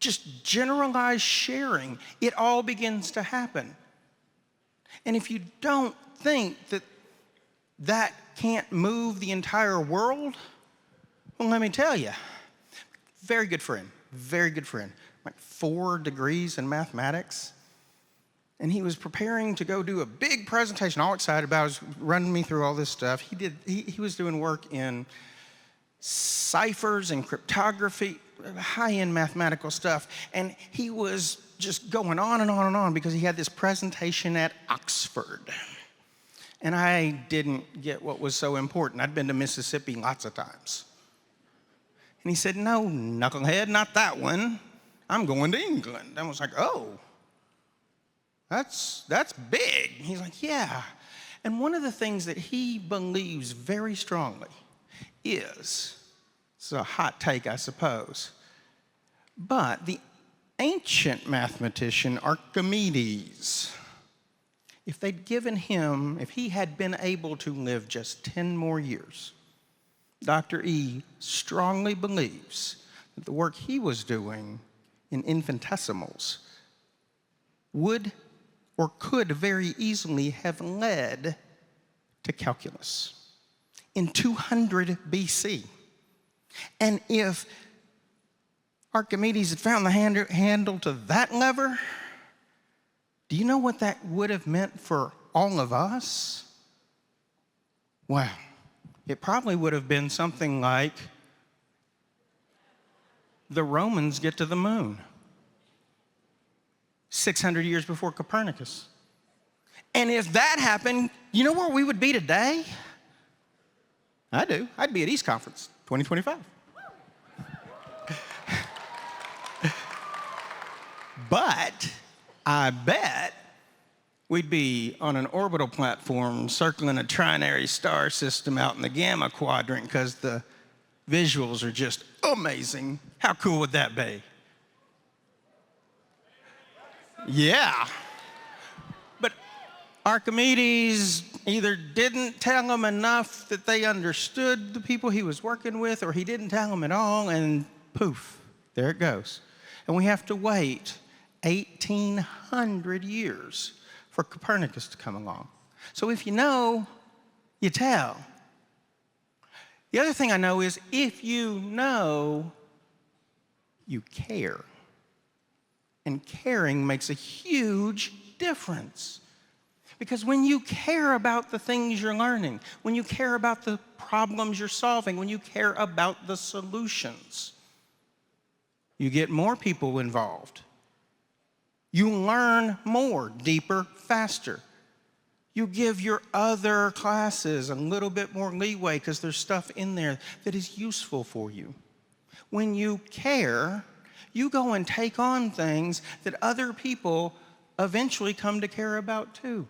just generalized sharing. It all begins to happen. And if you don't think that that can't move the entire world, well, let me tell you, very good friend, like 4 degrees in mathematics. And he was preparing to go do a big presentation, all excited about it, was running me through all this stuff. He was doing work in ciphers and cryptography, high-end mathematical stuff. And he was just going on and on and on because he had this presentation at Oxford. And I didn't get what was so important. I'd been to Mississippi lots of times. And he said, no, knucklehead, not that one. I'm going to England. I was like, oh, that's big. He's like, yeah. And one of the things that he believes very strongly is, it's a hot take, I suppose, but the ancient mathematician Archimedes, if he had been able to live just 10 more years, Dr. E strongly believes that the work he was doing in infinitesimals would or could very easily have led to calculus in 200 BC. And if Archimedes had found the handle to that lever, do you know what that would have meant for all of us? Well, it probably would have been something like the Romans get to the moon 600 years before Copernicus. And if that happened, you know where we would be today? I do. I'd be at East Conference 2025. But I bet we'd be on an orbital platform circling a trinary star system out in the Gamma Quadrant because the visuals are just amazing. How cool would that be? Yeah. But Archimedes either didn't tell them enough that they understood the people he was working with, or he didn't tell them at all, and poof, there it goes. And we have to wait 1,800 years for Copernicus to come along. So if you know, you tell. The other thing I know is if you know, you care. And caring makes a huge difference. Because when you care about the things you're learning, when you care about the problems you're solving, when you care about the solutions, you get more people involved. You learn more, deeper, faster. You give your other classes a little bit more leeway because there's stuff in there that is useful for you. When you care, you go and take on things that other people eventually come to care about too.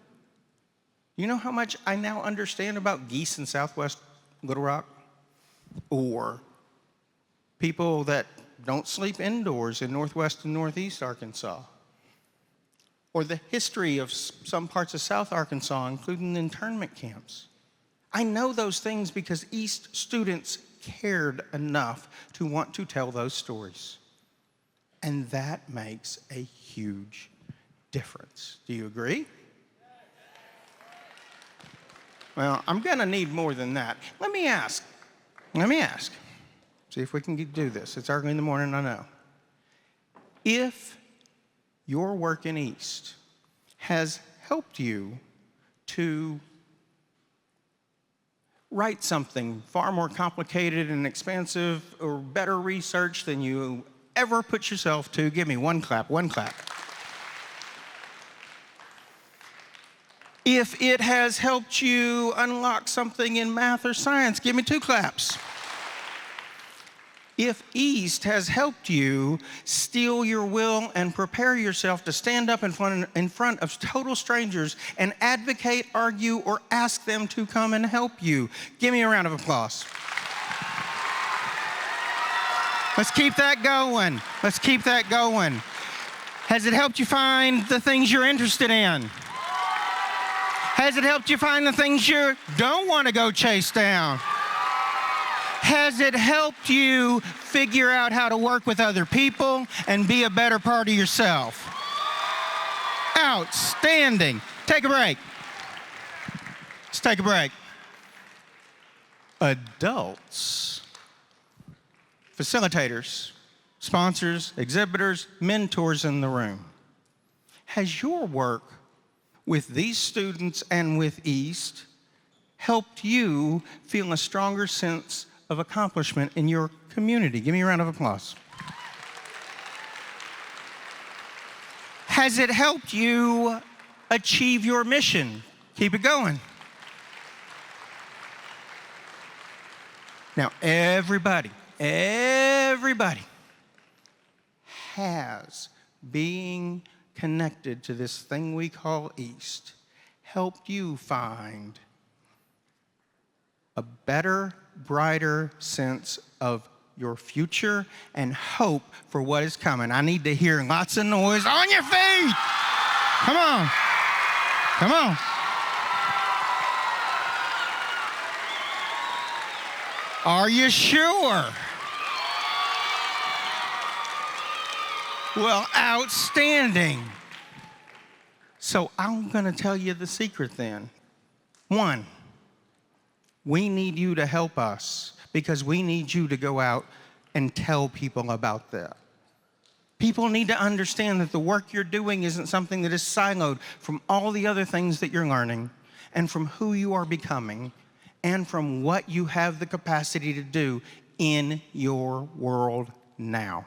You know how much I now understand about geese in Southwest Little Rock? Or people that don't sleep indoors in Northwest and Northeast Arkansas? Or the history of some parts of South Arkansas, including internment camps. I know those things because East students cared enough to want to tell those stories. And that makes a huge difference. Do you agree? Well, I'm gonna need more than that. Let me ask. See if we can do this. It's early in the morning, I know. If your work in East has helped you to write something far more complicated and expansive or better research than you ever put yourself to, give me one clap. If it has helped you unlock something in math or science, give me 2 claps. if East has helped you steel your will and prepare yourself to stand up in front of total strangers and advocate, argue, or ask them to come and help you. Give me a round of applause. Let's keep that going. Let's keep that going. Has it helped you find the things you're interested in? Has it helped you find the things you don't want to go chase down? Has it helped you figure out how to work with other people and be a better part of yourself? Outstanding. Take a break. Let's take a break. Adults, facilitators, sponsors, exhibitors, mentors in the room. Has your work with these students and with East helped you feel a stronger sense of accomplishment in your community? Give me a round of applause. Has it helped you achieve your mission? Keep it going. Now, everybody has being connected to this thing we call East helped you find a better, brighter sense of your future and hope for what is coming. I need to hear lots of noise on your feet. Come on. Come on. Are you sure? Well, outstanding. So I'm going to tell you the secret then. 1, we need you to help us because we need you to go out and tell people about that. People need to understand that the work you're doing isn't something that is siloed from all the other things that you're learning and from who you are becoming and from what you have the capacity to do in your world now.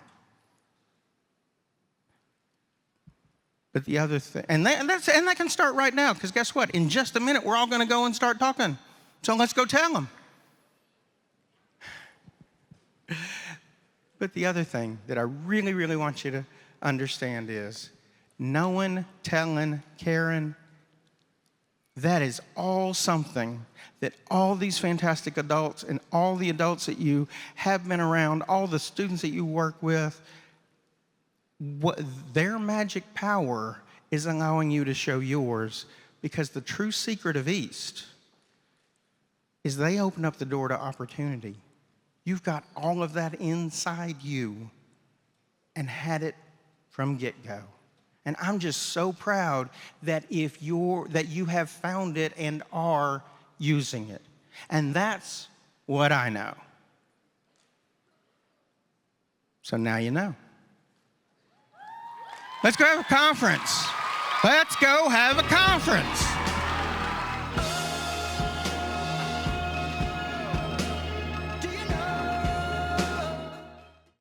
But the other thing, and that can start right now, because guess what? In just a minute, we're all going to go and start talking. So let's go tell them. But the other thing that I really, really want you to understand is knowing, telling, caring, that is all something that all these fantastic adults and all the adults that you have been around, all the students that you work with, what their magic power is allowing you to show yours, because the true secret of East is they open up the door to opportunity. You've got all of that inside you and had it from get-go. And I'm just so proud that that you have found it and are using it. And that's what I know. So now you know. Let's go have a conference. Let's go have a conference.